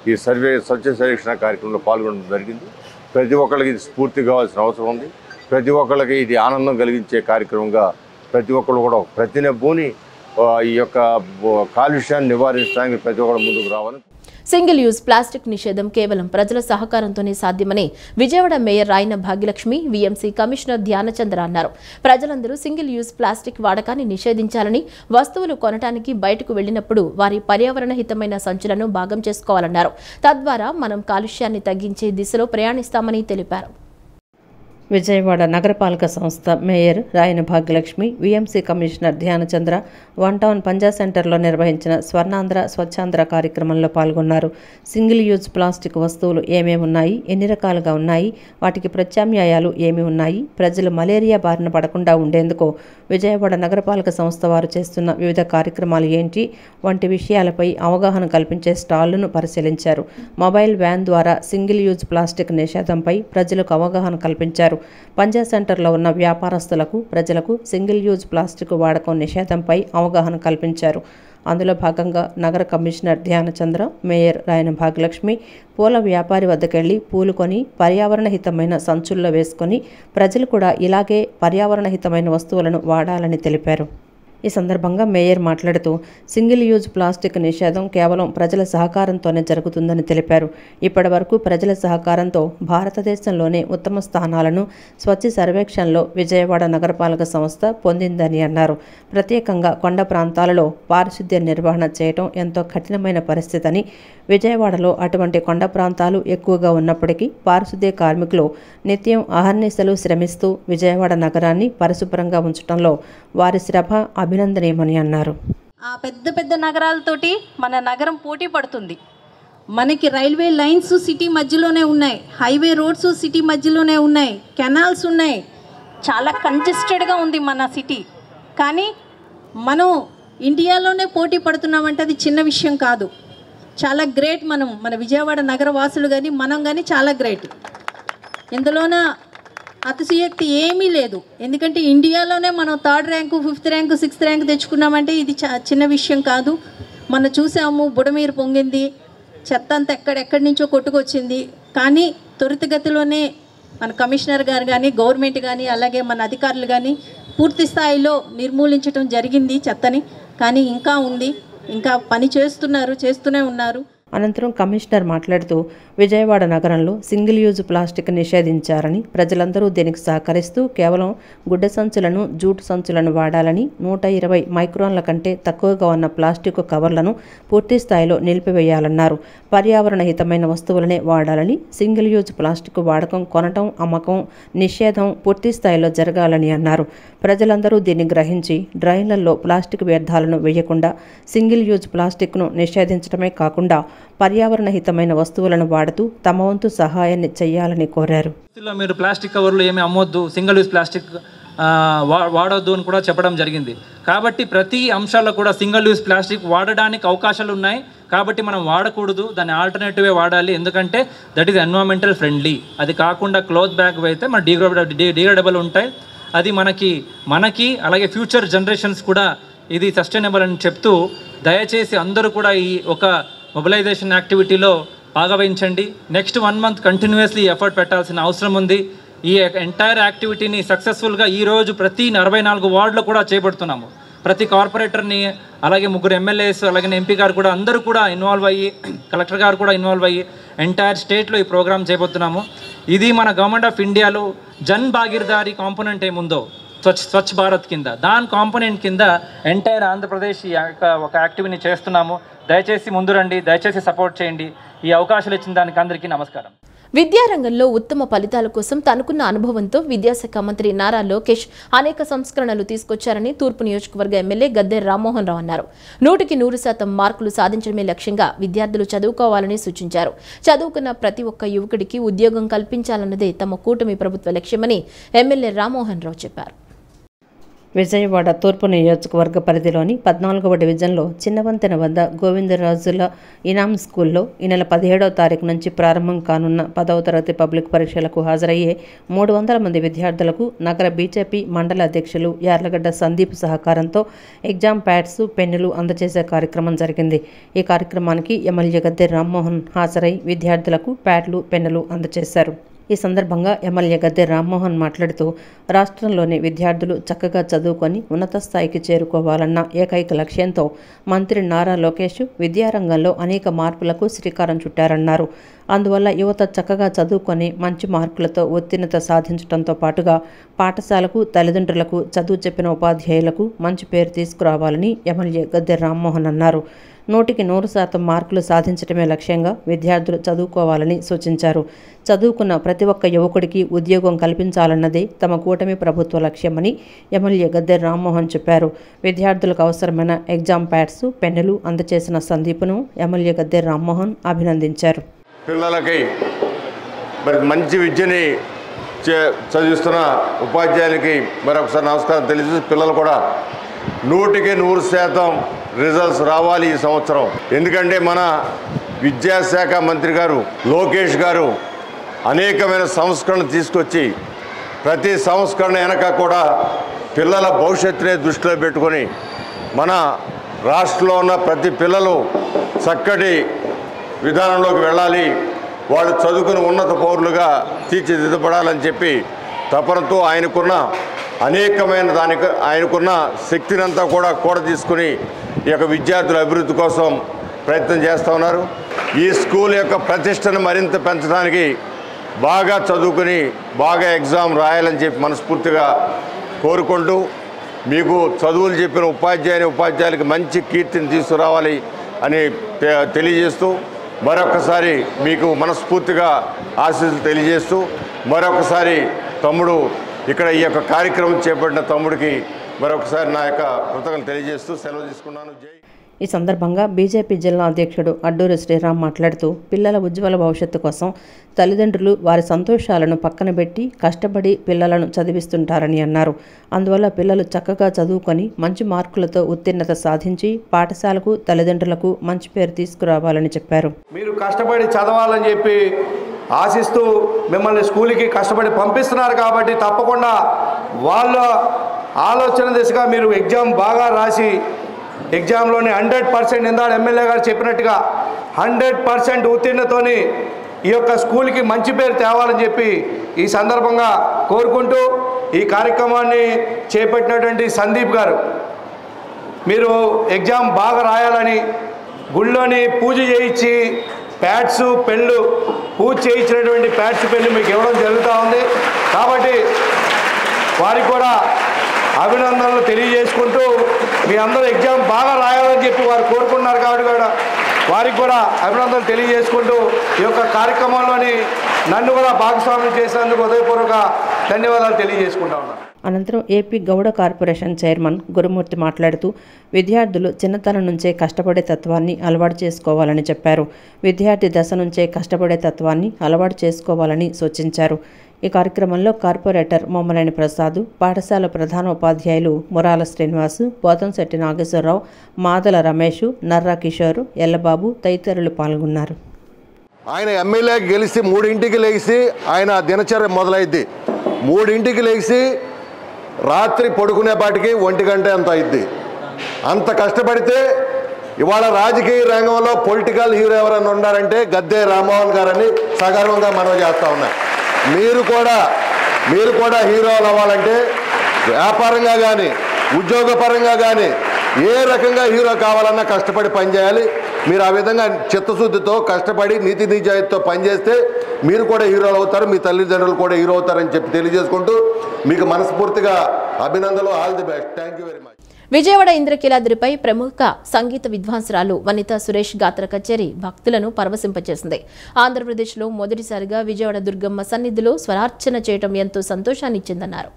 ఈ స్వచ్ఛ సర్వేక్షణ కార్యక్రమంలో పాల్గొనడం జరిగింది. ప్రతి ఒక్కరికి ఇది స్ఫూర్తి కావాల్సిన అవసరం ఉంది. ప్రతి ఒక్కరికి ఇది ఆనందం కలిగించే కార్యక్రమంగా ప్రతి ఒక్కరు కూడా ప్రతినెబ్బూని ఈ యొక్క కాలుష్యాన్ని నివారించడానికి ప్రతి ఒక్కరు ముందుకు రావాలని. సింగిల్ యూజ్ ప్లాస్టిక్ నిషేధం కేవలం ప్రజల సహకారంతోనే సాధ్యమని Vijayawada mayor Rayana Bhagyalakshmi, VMC commissioner Dhyanachandra అన్నారు. ప్రజలందరూ సింగిల్ యూజ్ ప్లాస్టిక్ వాడకాన్ని నిషేధించాలని, వస్తువులు కొనటానికి బయటకు వెళ్లినప్పుడు వారి పర్యావరణ హితమైన సంచులను భాగం చేసుకోవాలన్నారు. తద్వారా మనం కాలుష్యాన్ని తగ్గించే దిశలో ప్రయాణిస్తామని తెలిపారు. విజయవాడ నగరపాలక సంస్థ mayor Rayana Bhagyalakshmi, VMC commissioner Dhyanachandra one town Panja సెంటర్లో నిర్వహించిన స్వర్ణాంధ్ర స్వచ్ఛాంధ్ర కార్యక్రమంలో పాల్గొన్నారు. సింగిల్ యూజ్ ప్లాస్టిక్ వస్తువులు ఏమేమి ఉన్నాయి, ఎన్ని రకాలుగా ఉన్నాయి, వాటికి ప్రత్యామ్నాయాలు ఏమి ఉన్నాయి, ప్రజలు మలేరియా బారిన పడకుండా ఉండేందుకు విజయవాడ నగరపాలక సంస్థ వారు చేస్తున్న వివిధ కార్యక్రమాలు ఏంటి వంటి విషయాలపై అవగాహన కల్పించే స్టాళ్లను పరిశీలించారు. మొబైల్ వ్యాన్ ద్వారా సింగిల్ యూజ్ ప్లాస్టిక్ నిషేధంపై ప్రజలకు అవగాహన కల్పించారు. పంజా సెంటర్లో ఉన్న వ్యాపారస్తులకు, ప్రజలకు సింగిల్ యూజ్ ప్లాస్టిక్ వాడకం నిషేధంపై అవగాహన కల్పించారు. అందులో భాగంగా నగర కమిషనర్ ధ్యానచంద్ర, మేయర్ రాయన భాగ్యలక్ష్మి పూల వ్యాపారి వద్దకెళ్లి పూలు కొని పర్యావరణ హితమైన సంచుల్లో వేసుకొని ప్రజలు కూడా ఇలాగే పర్యావరణ హితమైన వస్తువులను వాడాలని తెలిపారు. ఈ సందర్భంగా మేయర్ మాట్లాడుతూ సింగిల్ యూజ్ ప్లాస్టిక్ నిషేధం కేవలం ప్రజల సహకారంతోనే జరుగుతుందని తెలిపారు. ఇప్పటి వరకు ప్రజల సహకారంతో భారతదేశంలోనే ఉత్తమ స్థానాలను స్వచ్ఛ సర్వేక్షణలో విజయవాడ నగరపాలక సంస్థ పొందిందని అన్నారు. ప్రత్యేకంగా కొండ ప్రాంతాలలో పారిశుద్ధ్య నిర్వహణ చేయడం ఎంతో కఠినమైన పరిస్థితి అని, విజయవాడలో అటువంటి కొండ ప్రాంతాలు ఎక్కువగా ఉన్నప్పటికీ పారిశుద్ధ్య కార్మికులు నిత్యం అహర్నిశలు శ్రమిస్తూ విజయవాడ నగరాన్ని పరిశుభ్రంగా ఉంచడంలో వారి శ్రమ అభినందనీయమని అన్నారు. ఆ పెద్ద పెద్ద నగరాలతోటి మన నగరం పోటీ పడుతుంది. మనకి రైల్వే లైన్స్ సిటీ మధ్యలోనే ఉన్నాయి, హైవే రోడ్స్ సిటీ మధ్యలోనే ఉన్నాయి, కెనాల్స్ ఉన్నాయి, చాలా కంజెస్టెడ్గా ఉంది మన సిటీ. కానీ మనం ఇండియాలోనే పోటీ పడుతున్నామంటే అది చిన్న విషయం కాదు. చాలా గ్రేట్. మన విజయవాడ నగర వాసులు కానీ మనం కానీ చాలా గ్రేట్. ఇందులోన అతిశయోక్తి ఏమీ లేదు. ఎందుకంటే ఇండియాలోనే మనం 3rd rank 5th rank 6th rank తెచ్చుకున్నామంటే ఇది చిన్న విషయం కాదు. మనం చూసాము, బుడమీరు పొంగింది, చెత్త అంతా ఎక్కడెక్కడి నుంచో కొట్టుకొచ్చింది. కానీ త్వరితగతిలోనే మన కమిషనర్ గారు కానీ, గవర్నమెంట్ కానీ, అలాగే మన అధికారులు కానీ పూర్తి స్థాయిలో నిర్మూలించడం జరిగింది చెత్తని. కానీ ఇంకా ఉంది, ఇంకా పని చేస్తూనే ఉన్నారు. అనంతరం కమిషనర్ మాట్లాడుతూ విజయవాడ నగరంలో సింగిల్ యూజ్ ప్లాస్టిక్ నిషేధించారని, ప్రజలందరూ దీనికి సహకరిస్తూ కేవలం గుడ్డ సంచులను, జూట్ సంచులను వాడాలని, 120 మైక్రాన్ల కంటే తక్కువగా ఉన్న ప్లాస్టిక్ కవర్లను పూర్తి స్థాయిలో నిలిపివేయాలన్నారు. పర్యావరణ హితమైన వస్తువులనే వాడాలని, సింగిల్ యూజ్ ప్లాస్టిక్ వాడకం, కొనటం, అమ్మకం నిషేధం పూర్తి స్థాయిలో జరగాలని అన్నారు. ప్రజలందరూ దీన్ని గ్రహించి డ్రైన్లలో ప్లాస్టిక్ వ్యర్థాలను వేయకుండా సింగిల్ యూజ్ ప్లాస్టిక్ను నిషేధించడమే కాకుండా పర్యావరణ హితమైన వస్తువులను వాడుతూ తమ వంతు సహాయాన్ని చేయాలని కోరారు. మీరు ప్లాస్టిక్ కవర్లు ఏమి అమ్మొద్దు, సింగిల్ యూజ్ ప్లాస్టిక్ వాడొద్దు అని కూడా చెప్పడం జరిగింది. కాబట్టి ప్రతి అంశాల్లో కూడా సింగిల్ యూజ్ ప్లాస్టిక్ వాడడానికి అవకాశాలు ఉన్నాయి. కాబట్టి మనం వాడకూడదు, దాని ఆల్టర్నేటివే వాడాలి. ఎందుకంటే దట్ ఈస్ ఎన్విరాన్మెంటల్ ఫ్రెండ్లీ. అది కాకుండా క్లాత్ బ్యాగ్ అయితే మన డిగ్రేడబుల్ ఉంటాయి. అది మనకి అలాగే ఫ్యూచర్ జనరేషన్స్ కూడా ఇది సస్టైనబుల్ అని చెప్తూ దయచేసి అందరూ కూడా ఈ ఒక మొబిలైజేషన్ యాక్టివిటీలో భాగవహించండి. నెక్స్ట్ 1 month కంటిన్యూస్లీ ఎఫర్ట్ పెట్టాల్సిన అవసరం ఉంది. ఈ ఎంటైర్ యాక్టివిటీని సక్సెస్ఫుల్గా ఈరోజు ప్రతి 44 వార్డులో కూడా చేపడుతున్నాము. ప్రతి కార్పొరేటర్ని, అలాగే 3 ఎమ్మెల్యేస్, అలాగే ఎంపీ గారు కూడా అందరూ కూడా ఇన్వాల్వ్ అయ్యి, కలెక్టర్ గారు కూడా ఇన్వాల్వ్ అయ్యి ఎంటైర్ స్టేట్లో ఈ ప్రోగ్రామ్ చేయబోతున్నాము. ఇది మన గవర్నమెంట్ ఆఫ్ ఇండియాలో జన్ భాగీదారీ కాంపోనెంట్ ఏముందో స్వచ్ఛ భారత్ కింద, దాని కాంపోనెంట్ కింద ఎంటైర్ ఆంధ్రప్రదేశ్ ఒక యాక్టివిటీని చేస్తున్నాము. దయచేసి ముందు రండి, దయచేసి సపోర్ట్ చేయండి. ఈ అవకాశాలు ఇచ్చిన దానికి అందరికీ నమస్కారం. విద్యారంగంలో ఉత్తమ ఫలితాల కోసం తనకున్న అనుభవంతో విద్యాశాఖ మంత్రి నారా లోకేష్ అనేక సంస్కరణలు తీసుకొచ్చారని తూర్పు నియోజకవర్గ ఎమ్మెల్యే గద్దె రామ్మోహన్ రావు అన్నారు. 100% మార్కులు సాధించడమే లక్ష్యంగా విద్యార్థులు చదువుకోవాలని సూచించారు. చదువుకున్న ప్రతి ఒక్క యువకుడికి ఉద్యోగం కల్పించాలన్నదే తమ కూటమి ప్రభుత్వ లక్ష్యమని ఎమ్మెల్యే రామ్మోహన్ రావు చెప్పారు. విజయవాడ తూర్పు నియోజకవర్గ పరిధిలోని 14వ డివిజన్లో చిన్నవంతెన వద్ద గోవిందరాజుల ఇనాం స్కూల్లో ఈ నెల 17వ తారీఖు నుంచి ప్రారంభం కానున్న 10వ తరగతి పబ్లిక్ పరీక్షలకు హాజరయ్యే 300 మంది విద్యార్థులకు నగర బీజేపీ మండల అధ్యక్షులు యార్లగడ్డ సందీప్ సహకారంతో ఎగ్జామ్ ప్యాడ్స్, పెన్నులు అందజేసే కార్యక్రమం జరిగింది. ఈ కార్యక్రమానికి ఎమ్మెల్యే గద్దె రామ్మోహన్ హాజరై విద్యార్థులకు ప్యాడ్లు, పెన్నులు అందజేశారు. ఈ సందర్భంగా ఎమ్మెల్యే గద్దె రామ్మోహన్ మాట్లాడుతూ రాష్ట్రంలోని విద్యార్థులు చక్కగా చదువుకొని ఉన్నత స్థాయికి చేరుకోవాలన్న ఏకైక లక్ష్యంతో మంత్రి నారా లోకేష్ విద్యారంగంలో అనేక మార్పులకు శ్రీకారం చుట్టారన్నారు. అందువల్ల యువత చక్కగా చదువుకొని మంచి మార్కులతో ఉత్తీర్ణత సాధించడంతో పాటుగా పాఠశాలకు, తల్లిదండ్రులకు, చదువు చెప్పిన ఉపాధ్యాయులకు మంచి పేరు తీసుకురావాలని ఎమ్మెల్యే గద్దె రామ్మోహన్ అన్నారు. 100% మార్కులు సాధించడమే లక్ష్యంగా విద్యార్థులు చదువుకోవాలని సూచించారు. చదువుకున్న ప్రతి ఒక్క యువకుడికి ఉద్యోగం కల్పించాలన్నదే తమ కూటమి ప్రభుత్వ లక్ష్యమని ఎమ్మెల్యే గద్దె రామ్మోహన్ చెప్పారు. విద్యార్థులకు అవసరమైన ఎగ్జామ్ ప్యాడ్స్, పెన్నులు అందజేసిన సందీప్ను ఎమ్మెల్యే గద్దె రామ్మోహన్ అభినందించారు. పిల్లలకి మంచి విద్యని చదివిస్తున్న ఉపాధ్యాయులకి మరొకసారి నమస్కారం తెలియజేసి, పిల్లలు కూడా 100% రిజల్ట్స్ రావాలి ఈ సంవత్సరం. ఎందుకంటే మన విద్యాశాఖ మంత్రి గారు లోకేష్ గారు అనేకమైన సంస్కరణలు తీసుకొచ్చి ప్రతి సంస్కరణ వెనక కూడా పిల్లల భవిష్యత్తునే దృష్టిలో పెట్టుకొని మన రాష్ట్రంలో ఉన్న ప్రతి పిల్లలు చక్కటి విధానంలోకి వెళ్ళాలి, వాళ్ళు చదువుకుని ఉన్నత పౌరులుగా తీర్చిదిద్దపడాలని చెప్పి తపనతో ఆయనకున్న శక్తినంతా కూడా తీసుకుని ఈ యొక్క విద్యార్థుల అభివృద్ధి కోసం ప్రయత్నం చేస్తూ ఉన్నారు. ఈ స్కూల్ యొక్క ప్రతిష్టను మరింత పెంచడానికి బాగా చదువుకుని బాగా ఎగ్జామ్ రాయాలని చెప్పి మనస్ఫూర్తిగా కోరుకుంటూ, మీకు చదువులు చెప్పిన ఉపాధ్యాయులకు మంచి కీర్తిని తీసుకురావాలి అని తెలియజేస్తూ, మరొకసారి మీకు మనస్ఫూర్తిగా ఆశీస్సులు తెలియజేస్తూ, మరొకసారి తమ్ముడు ఇక్కడ ఈ యొక్క కార్యక్రమం చేపట్టిన తమ్ముడికి మరొకసారి నా యొక్క కృతజ్ఞతలు తెలియజేస్తూ సెలవు తీసుకున్నాను. ఈ సందర్భంగా బీజేపీ జిల్లా అధ్యక్షుడు అడ్డూరి శ్రీరామ్ మాట్లాడుతూ పిల్లల ఉజ్వల భవిష్యత్తు కోసం తల్లిదండ్రులు వారి సంతోషాలను పక్కన పెట్టి కష్టపడి పిల్లలను చదివిస్తుంటారని అన్నారు. అందువల్ల పిల్లలు చక్కగా చదువుకొని మంచి మార్కులతో ఉత్తీర్ణత సాధించి పాఠశాలకు, తల్లిదండ్రులకు మంచి పేరు తీసుకురావాలని చెప్పారు. మీరు కష్టపడి చదవాలని చెప్పి ఆశిస్తూ మిమ్మల్ని స్కూల్కి కష్టపడి పంపిస్తున్నారు కాబట్టి తప్పకుండా వాళ్ళ ఆలోచన దిశగా మీరు ఎగ్జామ్ బాగా రాసి ఎగ్జామ్లోని 100% ఇందాక ఎమ్మెల్యే గారు చెప్పినట్టుగా 100% ఉత్తీర్ణతోని ఈ యొక్క స్కూల్కి మంచి పేరు తేవాలని చెప్పి ఈ సందర్భంగా కోరుకుంటూ ఈ కార్యక్రమాన్ని చేపట్టినటువంటి సందీప్ గారు మీరు ఎగ్జామ్ బాగా రాయాలని గుళ్ళోని పూజ చేయించి ప్యాడ్స్ పెళ్ళు పూజ చేయించినటువంటి ప్యాడ్స్ పెళ్ళు మీకు ఇవ్వడం జరుగుతూ ఉంది కాబట్టి వారికి కూడా అభినందనలు తెలియజేసుకుంటూ మీ అందరూ ఎగ్జామ్ బాగా రాయాలని చెప్పి వారు కోరుకున్నారు కాబట్టి కూడా వారికి కూడా అభినందనలు తెలియజేసుకుంటూ ఈ యొక్క కార్యక్రమంలోని నన్ను కూడా భాగస్వామ్యం చేసినందుకు హృదయపూర్వక ధన్యవాదాలు తెలియజేసుకుంటా ఉన్నాను. అనంతరం ఏపీ గౌడ కార్పొరేషన్ చైర్మన్ గురుమూర్తి మాట్లాడుతూ విద్యార్థులు చిన్నతనం నుంచే కష్టపడే తత్వాన్ని అలవాటు చేసుకోవాలని చెప్పారు. విద్యార్థి దశ నుంచే కష్టపడే తత్వాన్ని అలవాటు చేసుకోవాలని సూచించారు. ఈ కార్యక్రమంలో కార్పొరేటర్ మొమ్మలేని ప్రసాద్, పాఠశాల ప్రధాన ఉపాధ్యాయులు మురాల శ్రీనివాసు, పోతంశెట్టి నాగేశ్వరరావు, మాదల రమేష్, నర్రా కిషోర్, ఎల్లబాబు తదితరులు పాల్గొన్నారు. ఆయన ఎమ్మెల్యే గెలిచి 3ంటికి లేచి ఆయన దినచర్య మొదలైద్ది. 3ంటికి లేచి రాత్రి పడుకునేపాటికి 1 గంట ఎంత అయింది. అంత కష్టపడితే ఇవాళ రాజకీయ రంగంలో పొలిటికల్ హీరో ఎవరైనా ఉన్నారంటే గద్దె రామ్మోహన్ గారని సగర్వంగా మనవి చేస్తూ ఉన్నా. మీరు కూడా హీరోలు అవ్వాలంటే వ్యాపారంగా కానీ ఉద్యోగపరంగా కానీ ఏ రకంగా హీరో కావాలన్నా కష్టపడి పనిచేయాలి. మీరు ఆ విధంగా చిత్తశుద్ధితో కష్టపడి నీతి నిజాయితీతో పనిచేస్తే మీరు కూడా హీరోలు అవుతారు, మీ తల్లిదండ్రులు కూడా హీరో అవుతారని చెప్పి తెలియజేసుకుంటూ మీకు మనస్ఫూర్తిగా అభినందనలు. All the best. Thank you very much. Vijayawada ఇంద్రకీలాద్రిపై ప్రముఖ సంగీత విద్వాంసురాలు వనితా సురేష్ గాత్ర కచేరీ భక్తులను పరవశింపచేసింది. ఆంధ్రప్రదేశ్లో మొదటిసారిగా విజయవాడ దుర్గమ్మ సన్నిధిలో స్వరార్చన చేయడం ఎంతో సంతోషాన్నిచ్చిందన్నారు.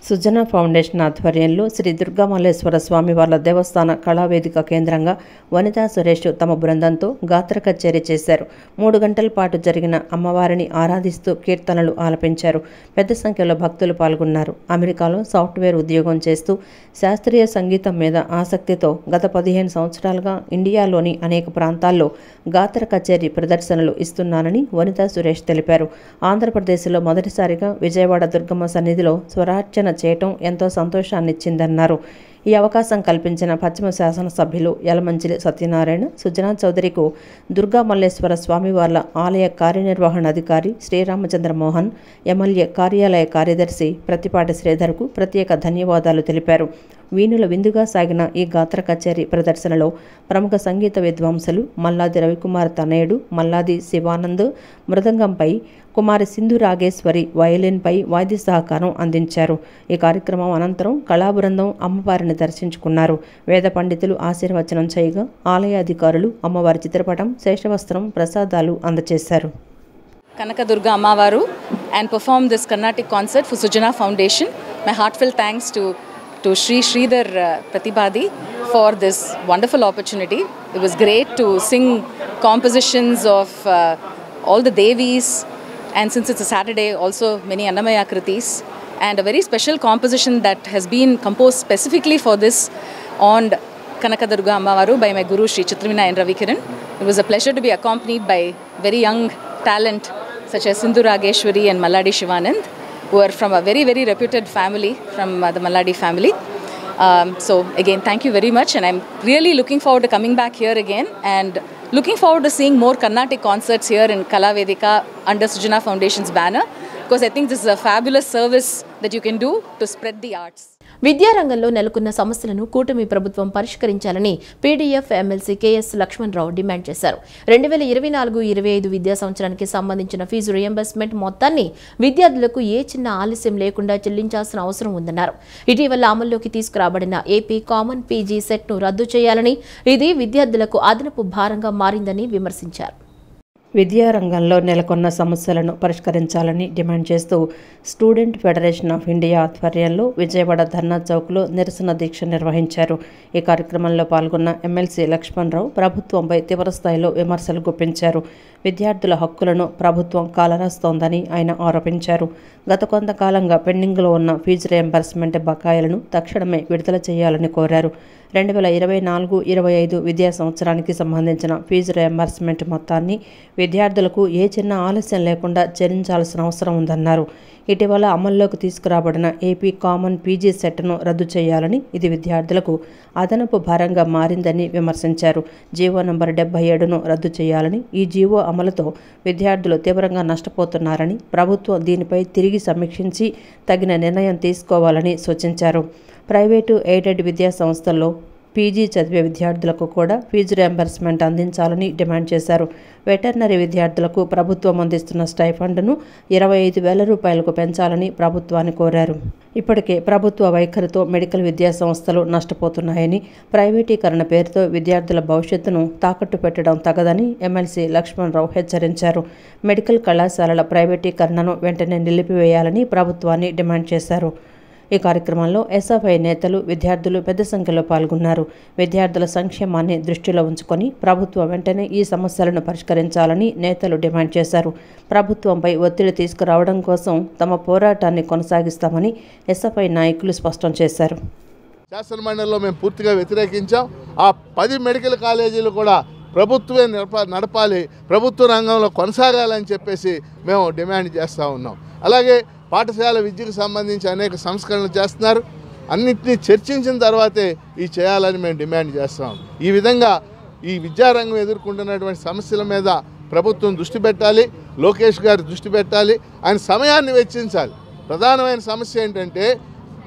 సుజనా ఫౌండేషన్ ఆధ్వర్యంలో శ్రీ దుర్గామల్లేశ్వర స్వామివార్ల దేవస్థాన కళావేదిక కేంద్రంగా వనితా సురేష్ తమ బృందంతో గాత్ర కచేరీ చేశారు. 3 గంటల పాటు జరిగిన అమ్మవారిని ఆరాధిస్తూ కీర్తనలు ఆలపించారు. పెద్ద సంఖ్యలో భక్తులు పాల్గొన్నారు. అమెరికాలో సాఫ్ట్వేర్ ఉద్యోగం చేస్తూ శాస్త్రీయ సంగీతం మీద ఆసక్తితో గత 15 సంవత్సరాలుగా ఇండియాలోని అనేక ప్రాంతాల్లో గాత్ర కచేరీ ప్రదర్శనలు ఇస్తున్నానని వనితా సురేష్ తెలిపారు. ఆంధ్రప్రదేశ్లో మొదటిసారిగా విజయవాడ దుర్గమ్మ సన్నిధిలో స్వరార్చన చేయటం ఎంతో సంతోషాన్నిచ్చిందన్నారు. ఈ అవకాశం కల్పించిన పశ్చిమ శాసనసభ్యులు యలమంచిలి సత్యనారాయణ, సుజనా చౌదరికి దుర్గా మల్లేశ్వర స్వామివార్ల ఆలయ కార్యనిర్వహణాధికారి శ్రీరామచంద్ర మోహన్, ఎమ్మెల్యే కార్యాలయ కార్యదర్శి ప్రతిపాటి శ్రీధర్కు ప్రత్యేక ధన్యవాదాలు తెలిపారు. వీణుల విందుగా సాగిన ఈ గాత్ర కచేరీ ప్రదర్శనలో ప్రముఖ సంగీత విద్వాంసులు మల్లాది రవికుమార్ తనయుడు మల్లాది శివానంద్ మృదంగంపై, కుమారి సింధు రాగేశ్వరి వయలిన్పై వాద్య సహకారం అందించారు. ఈ కార్యక్రమం అనంతరం కళాబృందం అమ్మవారిని దర్శించుకున్నారు. వేద పండితులు ఆశీర్వచనం చేయగా ఆలయ అధికారులు అమ్మవారి చిత్రపటం, శేషవస్త్రం, ప్రసాదాలు అందజేశారు. కనకదుర్గ అమ్మవారు and perform this Carnatic concert for Sujana Foundation. My heartfelt thanks to Sri Sridhar Pratibadi for this wonderful opportunity. It was great to sing compositions of all the Devis, and since it's a Saturday, also many Annamaya Kritis, and a very special composition that has been composed specifically for this on Kanakadurga Ammavaru by my Guru Sri Chitravina N. Ravikiran. It was a pleasure to be accompanied by very young talent such as Sindhu Rageshwari and Malladi Shivanand, who are from a very, very reputed family, from the Malladi family. So again, thank you very much, and I'm really looking forward to coming back here again and looking forward to seeing more Carnatic concerts here in Kala Vedika under Sujana Foundation's banner, because I think this is a fabulous service that you can do to spread the arts. విద్యారంగంలో నెలకొన్న సమస్యలను కూటమి ప్రభుత్వం పరిష్కరించాలని PDF MLC KS Lakshmanarao demand చేశారు. 2024-25 విద్యా సంవత్సరానికి సంబంధించిన ఫీజు రియంబర్స్మెంట్ మొత్తాన్ని విద్యార్థులకు ఏ చిన్న ఆలస్యం లేకుండా చెల్లించాల్సిన అవసరం ఉందన్నారు. ఇటీవల అమల్లోకి తీసుకురాబడిన ఏపీ కామన్ పీజీ సెట్ను రద్దు చేయాలని, ఇది విద్యార్థులకు అదనపు భారంగా మారిందని విమర్శించారు. విద్యారంగంలో నెలకొన్న సమస్యలను పరిష్కరించాలని డిమాండ్ చేస్తూ స్టూడెంట్ ఫెడరేషన్ ఆఫ్ ఇండియా ఆధ్వర్యంలో విజయవాడ ధర్నా చౌక్లో నిరసన దీక్ష నిర్వహించారు. ఈ కార్యక్రమంలో పాల్గొన్న ఎమ్మెల్సీ లక్ష్మణరావు ప్రభుత్వంపై తీవ్రస్థాయిలో విమర్శలు గుప్పించారు. విద్యార్థుల హక్కులను ప్రభుత్వం కాలరాస్తోందని ఆయన ఆరోపించారు. గత కొంతకాలంగా పెండింగ్లో ఉన్న ఫీజు రియంబర్స్మెంట్ బకాయిలను తక్షణమే విడుదల చేయాలని కోరారు. 2024-25 విద్యా సంవత్సరానికి సంబంధించిన ఫీజు రియంబర్స్మెంట్ మొత్తాన్ని విద్యార్థులకు ఏ చిన్న ఆలస్యం లేకుండా చెల్లించాల్సిన అవసరం ఉందన్నారు. ఇటీవల అమల్లోకి తీసుకురాబడిన ఏపీ కామన్ పీజీ సెట్ను రద్దు చేయాలని, ఇది విద్యార్థులకు అదనపు భారంగా మారిందని విమర్శించారు. జీవో నంబర్ 77ను రద్దు చేయాలని, ఈ జీవో అమలుతో విద్యార్థులు తీవ్రంగా నష్టపోతున్నారని, ప్రభుత్వం దీనిపై తిరిగి సమీక్షించి తగిన నిర్ణయం తీసుకోవాలని సూచించారు. ప్రైవేటు ఎయిడెడ్ విద్యా సంస్థల్లో పీజీ చదివే విద్యార్థులకు కూడా ఫీజు రియంబర్స్మెంట్ అందించాలని డిమాండ్ చేశారు. వెటర్నరీ విద్యార్థులకు ప్రభుత్వం అందిస్తున్న స్టైఫండ్ను 25,000 రూపాయలకు పెంచాలని ప్రభుత్వాన్ని కోరారు. ఇప్పటికే ప్రభుత్వ వైఖరితో మెడికల్ విద్యా సంస్థలు నష్టపోతున్నాయని, ప్రైవేటీకరణ పేరుతో విద్యార్థుల భవిష్యత్తును తాకట్టు పెట్టడం తగదని ఎమ్మెల్సీ లక్ష్మణరావు హెచ్చరించారు. మెడికల్ కళాశాలల ప్రైవేటీకరణను వెంటనే నిలిపివేయాలని ప్రభుత్వాన్ని డిమాండ్ చేశారు. ఈ కార్యక్రమంలో ఎస్ఎఫ్ఐ నేతలు, విద్యార్థులు పెద్ద సంఖ్యలో పాల్గొన్నారు. విద్యార్థుల సంక్షేమాన్ని దృష్టిలో ఉంచుకొని ప్రభుత్వం వెంటనే ఈ సమస్యలను పరిష్కరించాలని నేతలు డిమాండ్ చేశారు. ప్రభుత్వంపై ఒత్తిడి తీసుకురావడం కోసం తమ పోరాటాన్ని కొనసాగిస్తామని ఎస్ఎఫ్ఐ నాయకులు స్పష్టం చేశారు. శాసనమండలిలో మేము పూర్తిగా వ్యతిరేకించాం. ఆ 10 మెడికల్ కాలేజీలు కూడా ప్రభుత్వమే నడపాలి, ప్రభుత్వ రంగంలో కొనసాగాలని చెప్పేసి మేము డిమాండ్ చేస్తూ ఉన్నాం. అలాగే పాఠశాల విద్యకు సంబంధించి అనేక సంస్కరణలు చేస్తున్నారు. అన్నింటినీ చర్చించిన తర్వాతే ఈ చేయాలని మేము డిమాండ్ చేస్తాం. ఈ విధంగా ఈ విద్యారంగం ఎదుర్కొంటున్నటువంటి సమస్యల మీద ప్రభుత్వం దృష్టి పెట్టాలి, లోకేష్ గారు దృష్టి పెట్టాలి, ఆయన సమయాన్ని వెచ్చించాలి. ప్రధానమైన సమస్య ఏంటంటే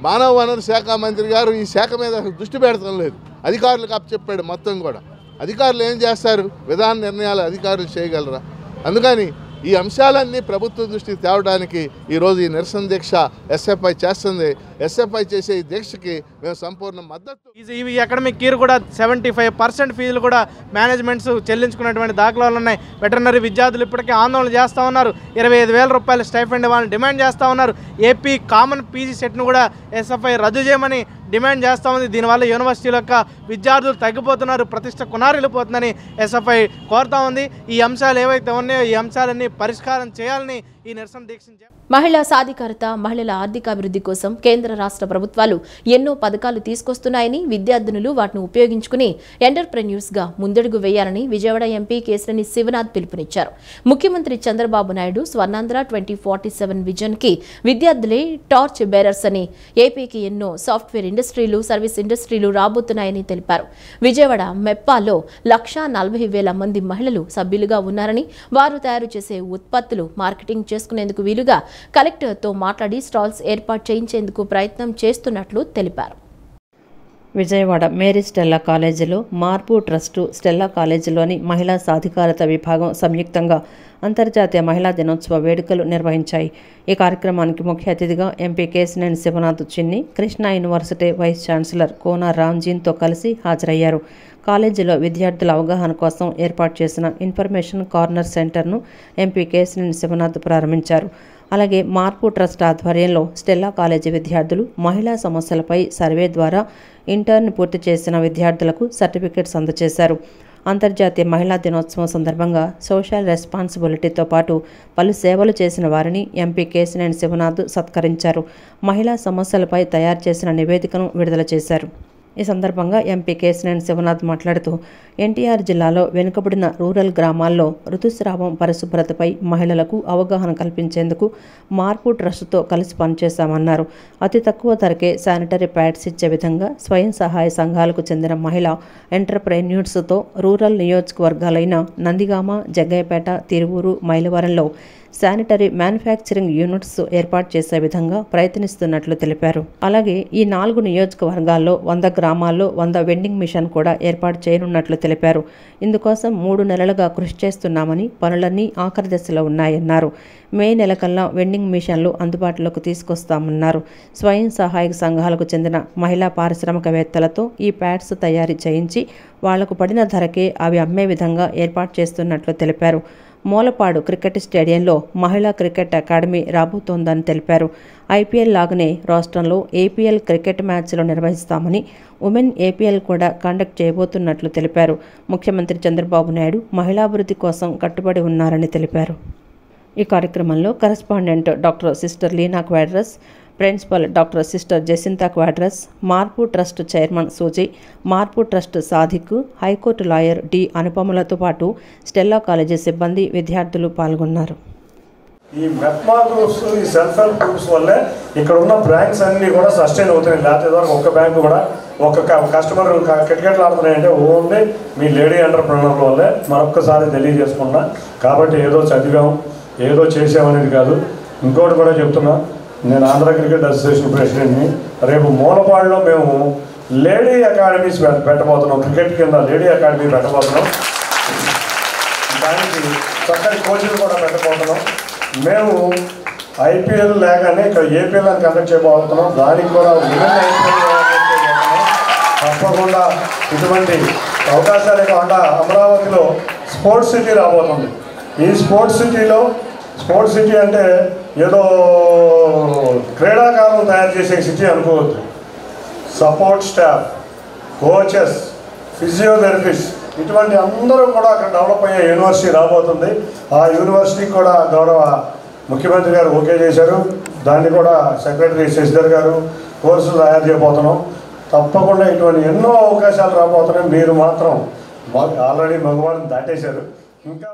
మానవ వనరుల శాఖ మంత్రి గారు ఈ శాఖ మీద దృష్టి పెడతాం లేదు. అధికారులకు అప్పచెప్పాడు మొత్తం కూడా. అధికారులు ఏం చేస్తారు? విధాన నిర్ణయాలు అధికారులు చేయగలరా? అందుకని ఈ అంశాలన్నీ ప్రభుత్వం దృష్టికి తేవడానికి ఈరోజు ఈ నిరసన దీక్ష ఎస్ఎఫ్ఐ చేస్తుంది. ఎస్ఎఫ్ఐ చేసే ఈ దీక్షకి మేము సంపూర్ణ మద్దతు. ఈ అకాడమిక్ ఇయర్ కూడా 75% ఫీజులు కూడా మేనేజ్మెంట్స్ చెల్లించుకున్నటువంటి దాఖలాలు ఉన్నాయి. వెటర్నరీ విద్యార్థులు ఇప్పటికే ఆందోళన చేస్తూ ఉన్నారు. 25,000 రూపాయల స్టైఫండ్ వాళ్ళని డిమాండ్ చేస్తూ ఉన్నారు. ఏపీ కామన్ పీజీ సెట్ను కూడా ఎస్ఎఫ్ఐ రద్దు చేయమని డిమాండ్ చేస్తూ ఉంది. దీనివల్ల యూనివర్సిటీల యొక్క విద్యార్థులు తగ్గిపోతున్నారు, ప్రతిష్ట కొనారిల్లిపోతుందని ఎస్ఎఫ్ఐ కోరుతా ఉంది. ఈ అంశాలు ఏవైతే ఉన్నాయో ఈ అంశాలన్నీ పరిష్కారం చేయాలని ఈ నిరసన దీక్ష. మహిళా సాధికారత, మహిళల ఆర్థికాభివృద్ధి కోసం కేంద్ర రాష్ట్ర ప్రభుత్వాలు ఎన్నో పథకాలు తీసుకొస్తున్నాయని, విద్యార్థినులు వాటిని ఉపయోగించుకుని ఎంటర్ప్రెన్యూర్స్ గా ముందడుగు వేయాలని విజయవాడ ఎంపీ కేశినేని శివనాథ్ పిలుపునిచ్చారు. ముఖ్యమంత్రి చంద్రబాబు నాయుడు స్వర్ణాంధ్ర 2047 విజన్ కి విద్యార్థులే టార్చ్ బేరర్స్ అని, ఏపీకి ఎన్నో సాఫ్ట్వేర్ ఇండస్ట్రీలు, సర్వీస్ ఇండస్ట్రీలు రాబోతున్నాయని తెలిపారు. విజయవాడ మెప్పాలో 140,000 మంది మహిళలు సభ్యులుగా ఉన్నారని, వారు తయారు చేసే ఉత్పత్తులు మార్కెటింగ్ చేసుకునేందుకు వీలుగా కలెక్టర్తో మాట్లాడి స్టాల్స్ ఏర్పాటు చేయించేందుకు ప్రయత్నం చేస్తున్నట్లు తెలిపారు. విజయవాడ మేరీ స్టెల్లా కాలేజీలో మార్పు ట్రస్టు, స్టెల్లా కాలేజీలోని మహిళా సాధికారత విభాగం సంయుక్తంగా అంతర్జాతీయ మహిళా దినోత్సవ వేడుకలు నిర్వహించాయి. ఈ కార్యక్రమానికి ముఖ్య అతిథిగా ఎంపీ కేశినేని శివనాథ్ చిన్ని, కృష్ణా యూనివర్సిటీ వైస్ ఛాన్సలర్ కోన రామ్జీన్తో కలిసి హాజరయ్యారు. కాలేజీలో విద్యార్థుల అవగాహన కోసం ఏర్పాటు చేసిన ఇన్ఫర్మేషన్ కార్నర్ సెంటర్ను ఎంపీ కేశినేని శివనాథ్ ప్రారంభించారు. అలాగే మార్పు ట్రస్ట్ ఆధ్వర్యంలో స్టెల్లా కాలేజీ విద్యార్థులు మహిళా సమస్యలపై సర్వే ద్వారా ఇంటర్న్ పూర్తి చేసిన విద్యార్థులకు సర్టిఫికెట్స్ అందజేశారు. అంతర్జాతీయ మహిళా దినోత్సవం సందర్భంగా సోషల్ రెస్పాన్సిబిలిటీతో పాటు పలు సేవలు చేసిన వారిని ఎంపీ కేశినేని శివనాథ్ సత్కరించారు. మహిళా సమస్యలపై తయారు చేసిన నివేదికను విడుదల చేశారు. ఈ సందర్భంగా ఎంపీ కేశినేని శివనాథ్ మాట్లాడుతూ ఎన్టీఆర్ జిల్లాలో వెనుకబడిన రూరల్ గ్రామాల్లో ఋతుస్రావం, పరిశుభ్రతపై మహిళలకు అవగాహన కల్పించేందుకు మార్పు ట్రస్టుతో కలిసి పనిచేశామన్నారు. అతి తక్కువ ధరకే శానిటరీ ప్యాడ్స్ ఇచ్చే విధంగా స్వయం సహాయ సంఘాలకు చెందిన మహిళా ఎంటర్ప్రెన్యూర్స్తో రూరల్ నియోజకవర్గాలైన నందిగామ, జగ్గయ్యపేట, తిరువూరు, మైలవరంలో శానిటరీ మ్యానుఫ్యాక్చరింగ్ యూనిట్స్ ఏర్పాటు చేసే విధంగా ప్రయత్నిస్తున్నట్లు తెలిపారు. అలాగే ఈ 4 నియోజకవర్గాల్లో 100 గ్రామాల్లో 100 వెండింగ్ మిషన్ కూడా ఏర్పాటు చేయనున్నట్లు తెలిపారు. ఇందుకోసం 3 నెలలుగా కృషి చేస్తున్నామని, పనులన్నీ ఆఖరి దశలో ఉన్నాయన్నారు. మే నెలకల్లా వెండింగ్ మిషన్లు అందుబాటులోకి తీసుకొస్తామన్నారు. స్వయం సహాయక సంఘాలకు చెందిన మహిళా పారిశ్రామికవేత్తలతో ఈ ప్యాడ్స్ తయారీ చేయించి వాళ్లకు పడిన ధరకే అవి అమ్మే విధంగా ఏర్పాటు చేస్తున్నట్లు తెలిపారు. మూలపాడు క్రికెట్ స్టేడియంలో మహిళా క్రికెట్ అకాడమీ రాబోతోందని తెలిపారు. ఐపీఎల్ లాగానే రాష్ట్రంలో ఏపీఎల్ క్రికెట్ మ్యాచ్లు నిర్వహిస్తామని, ఉమెన్ ఏపీఎల్ కూడా కండక్ట్ చేయబోతున్నట్లు తెలిపారు. ముఖ్యమంత్రి చంద్రబాబు నాయుడు మహిళాభివృద్ధి కోసం కట్టుబడి ఉన్నారని తెలిపారు. ఈ కార్యక్రమంలో correspondent doctor sister Leena Quadros, principal doctor sister Jacintha Quadros, Marpu trust chairman Suzy, Marpu trust Sadiq, high court lawyer D అనుపమలతో పాటు స్టెల్లా కాలేజీ సిబ్బంది, విద్యార్థులు పాల్గొన్నారు. ఈ మెప్మా గ్రూప్స్, ఈ సెల్ఫ్ హెల్ప్ గ్రూప్స్ వల్లే ఇక్కడ ఉన్న బ్యాంక్స్ అన్నీ కూడా సస్టైన్ అవుతున్నాయి. లేకపోతే ఒక్క బ్యాంకు కూడా ఒక్క కస్టమర్ క్రికెట్లు ఆడుతున్నాయంటే ఓన్లీ మీ లేడీ ఎంటర్ప్రెనర్ల వల్లే. మరొక్కసారి తెలియజేసుకున్నా. కాబట్టి ఏదో చదివాం, ఏదో చేసామనేది కాదు. ఇంకోటి కూడా చెప్తున్నా, నేను ఆంధ్ర క్రికెట్ అసోసియేషన్ ప్రెసిడెంట్ని. రేపు మూలపాడులో మేము లేడీ అకాడమీస్ పెట్టబోతున్నాం. క్రికెట్ కింద లేడీ అకాడమీ పెట్టబోతున్నాం. దానికి చక్కటి కోచ్లు కూడా పెట్టబోతున్నాం. మేము ఐపీఎల్ లేగానే ఇక్కడ ఏపీఎల్ అని కండక్ట్ చేయబోతున్నాం. దానికి కూడా తప్పకుండా ఇటువంటి అవకాశాలే కాకుండా అమరావతిలో స్పోర్ట్స్ సిటీ రాబోతుంది. ఈ స్పోర్ట్స్ సిటీ అంటే ఏదో క్రీడాకారులు తయారు చేసే సిటీ అనుకోవద్దు. సపోర్ట్ స్టాఫ్, కోచెస్, ఫిజియోథెరపిస్ట్ ఇటువంటి అందరూ కూడా అక్కడ డెవలప్ అయ్యే యూనివర్సిటీ రాబోతుంది. ఆ యూనివర్సిటీకి కూడా గౌరవ ముఖ్యమంత్రి గారు ఓకే చేశారు. దాన్ని కూడా సెక్రటరీ శశిధర్ గారు కోర్సులు తయారు చేయబోతున్నాం. తప్పకుండా ఇటువంటి ఎన్నో అవకాశాలు రాబోతున్నాయి. మీరు మాత్రం ఆల్రెడీ మగవాళ్ళని దాటేశారు. ఇంకా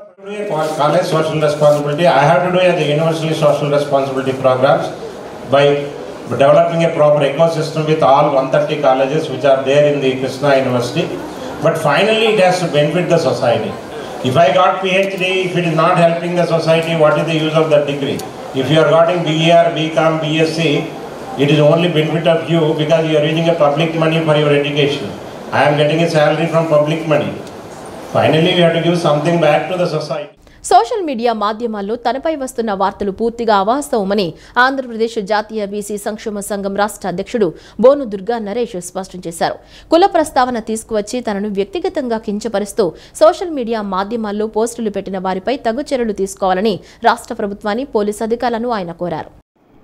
college social responsibility. I have to do the university social responsibility programs by developing a proper ecosystem with all 130 colleges which are there in the Krishna University. But finally it has to benefit the society. If I got PhD, if it is not helping the society, what is the use of that degree? If you are getting BER, BCom, BSc, it is only benefit of you because you are using a public money for your education. I am getting a salary from public money. Finally, we have to give something back to the society. Social media మాధ్యమాల్లో తనపై వస్తున్న వార్తలు పూర్తిగా అవాస్తవమని ఆంధ్రప్రదేశ్ జాతీయ BC సంక్షేమ సంఘం రాష్ట్ర అధ్యక్షుడు బోను దుర్గా నరేష్ స్పష్టం చేశారు. కుల ప్రస్తావన తీసుకువచ్చి తనను వ్యక్తిగతంగా కించపరుస్తూ సోషల్ మీడియా మాధ్యమాల్లో పోస్టులు పెట్టిన వారిపై తగు చర్యలు తీసుకోవాలని రాష్ట్ర ప్రభుత్వాన్ని, పోలీసు అధికారులను ఆయన కోరారు.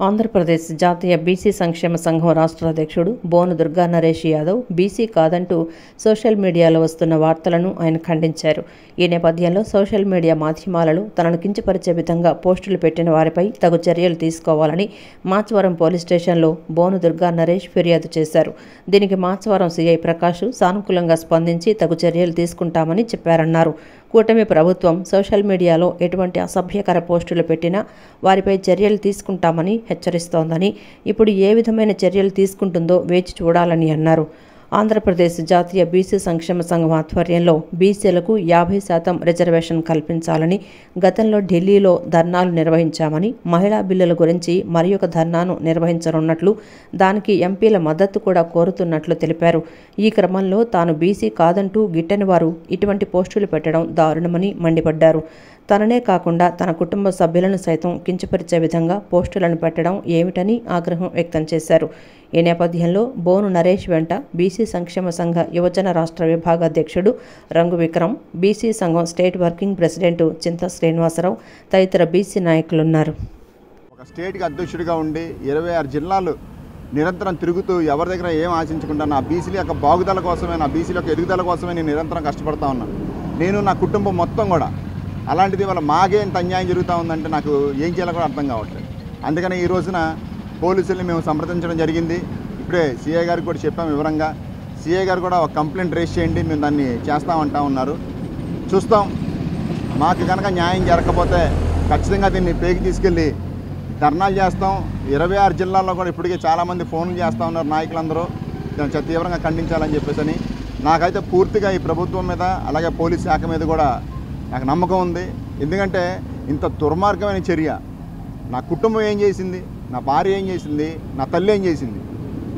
ఆంధ్రప్రదేశ్ జాతీయ బీసీ సంక్షేమ సంఘం రాష్ట్ర అధ్యక్షుడు బోను దుర్గా నరేష్ యాదవ్ బీసీ కాదంటూ సోషల్ మీడియాలో వస్తున్న వార్తలను ఆయన ఖండించారు. ఈ నేపథ్యంలో సోషల్ మీడియా మాధ్యమాలలో తనను కించపరిచే విధంగా పోస్టులు పెట్టిన వారిపై తగు చర్యలు తీసుకోవాలని మాచవరం పోలీస్ స్టేషన్లో బోను దుర్గా నరేష్ ఫిర్యాదు చేశారు. దీనికి మాచవరం సీఐ ప్రకాష్ సానుకూలంగా స్పందించి తగు చర్యలు తీసుకుంటామని చెప్పారన్నారు. కూటమి ప్రభుత్వం సోషల్ మీడియాలో ఎటువంటి అసభ్యకర పోస్టులు పెట్టినా వారిపై చర్యలు తీసుకుంటామని హెచ్చరిస్తోందని, ఇప్పుడు ఏ విధమైన చర్యలు తీసుకుంటుందో వేచి చూడాలని అన్నారు. ఆంధ్రప్రదేశ్ జాతీయ బీసీ సంక్షేమ సంఘం ఆధ్వర్యంలో బీసీలకు 50% రిజర్వేషన్ కల్పించాలని గతంలో ఢిల్లీలో ధర్నాలు నిర్వహించామని, మహిళా బిల్లుల గురించి మరి ఒక ధర్నాను నిర్వహించనున్నట్లు, దానికి ఎంపీల మద్దతు కూడా కోరుతున్నట్లు తెలిపారు. ఈ క్రమంలో తాను బీసీ కాదంటూ గిట్టని వారు ఇటువంటి పోస్టులు పెట్టడం దారుణమని మండిపడ్డారు. తననే కాకుండా తన కుటుంబ సభ్యులను సైతం కించపరిచే విధంగా పోస్టులను పెట్టడం ఏమిటని ఆగ్రహం వ్యక్తం చేశారు. ఈ నేపథ్యంలో బోను నరేష్ వెంట బీసీ సంక్షేమ సంఘ యువజన రాష్ట్ర విభాగ అధ్యక్షుడు రంగు విక్రమ్, బీసీ సంఘం స్టేట్ వర్కింగ్ ప్రెసిడెంట్ చింతా శ్రీనివాసరావు తదితర బీసీ నాయకులున్నారు. ఒక స్టేట్కి అధ్యక్షుడిగా ఉండి 26 జిల్లాలు నిరంతరం తిరుగుతూ ఎవరి దగ్గర ఏం ఆశించకుండా నా బీసీల యొక్క బాగుదల కోసమే, నా బీసీల యొక్క ఎదుగుదల కోసమే నేను నిరంతరం కష్టపడతా ఉన్నాను. నేను నా కుటుంబం మొత్తం కూడా. అలాంటిది వాళ్ళ మాకే ఇంత అన్యాయం జరుగుతూ ఉందంటే నాకు ఏం చేయాలో కూడా అర్థం కావట్లేదు. అందుకని ఈ రోజున పోలీసుల్ని మేము సంప్రదించడం జరిగింది. ఇప్పుడే సిఐ గారికి కూడా చెప్పాము వివరంగా. సిఐ గారు కూడా ఒక కంప్లైంట్ రేస్ చేయండి, మేము దాన్ని చేస్తామంటా ఉన్నారు. చూస్తాం. మాకు కనుక న్యాయం జరగకపోతే ఖచ్చితంగా దీన్ని పేకి తీసుకెళ్ళి ధర్నాలు చేస్తాం. 26 జిల్లాల్లో కూడా ఇప్పటికే చాలామంది ఫోన్లు చేస్తూ ఉన్నారు నాయకులందరూ. దాన్ని తీవ్రంగా ఖండించాలని చెప్పేసి నాకైతే పూర్తిగా ఈ ప్రభుత్వం మీద అలాగే పోలీస్ శాఖ మీద కూడా నాకు నమ్మకం ఉంది. ఎందుకంటే ఇంత దుర్మార్గమైన చర్య నా కుటుంబం ఏం చేసింది, నా భార్య ఏం చేసింది, నా తల్లి ఏం చేసింది,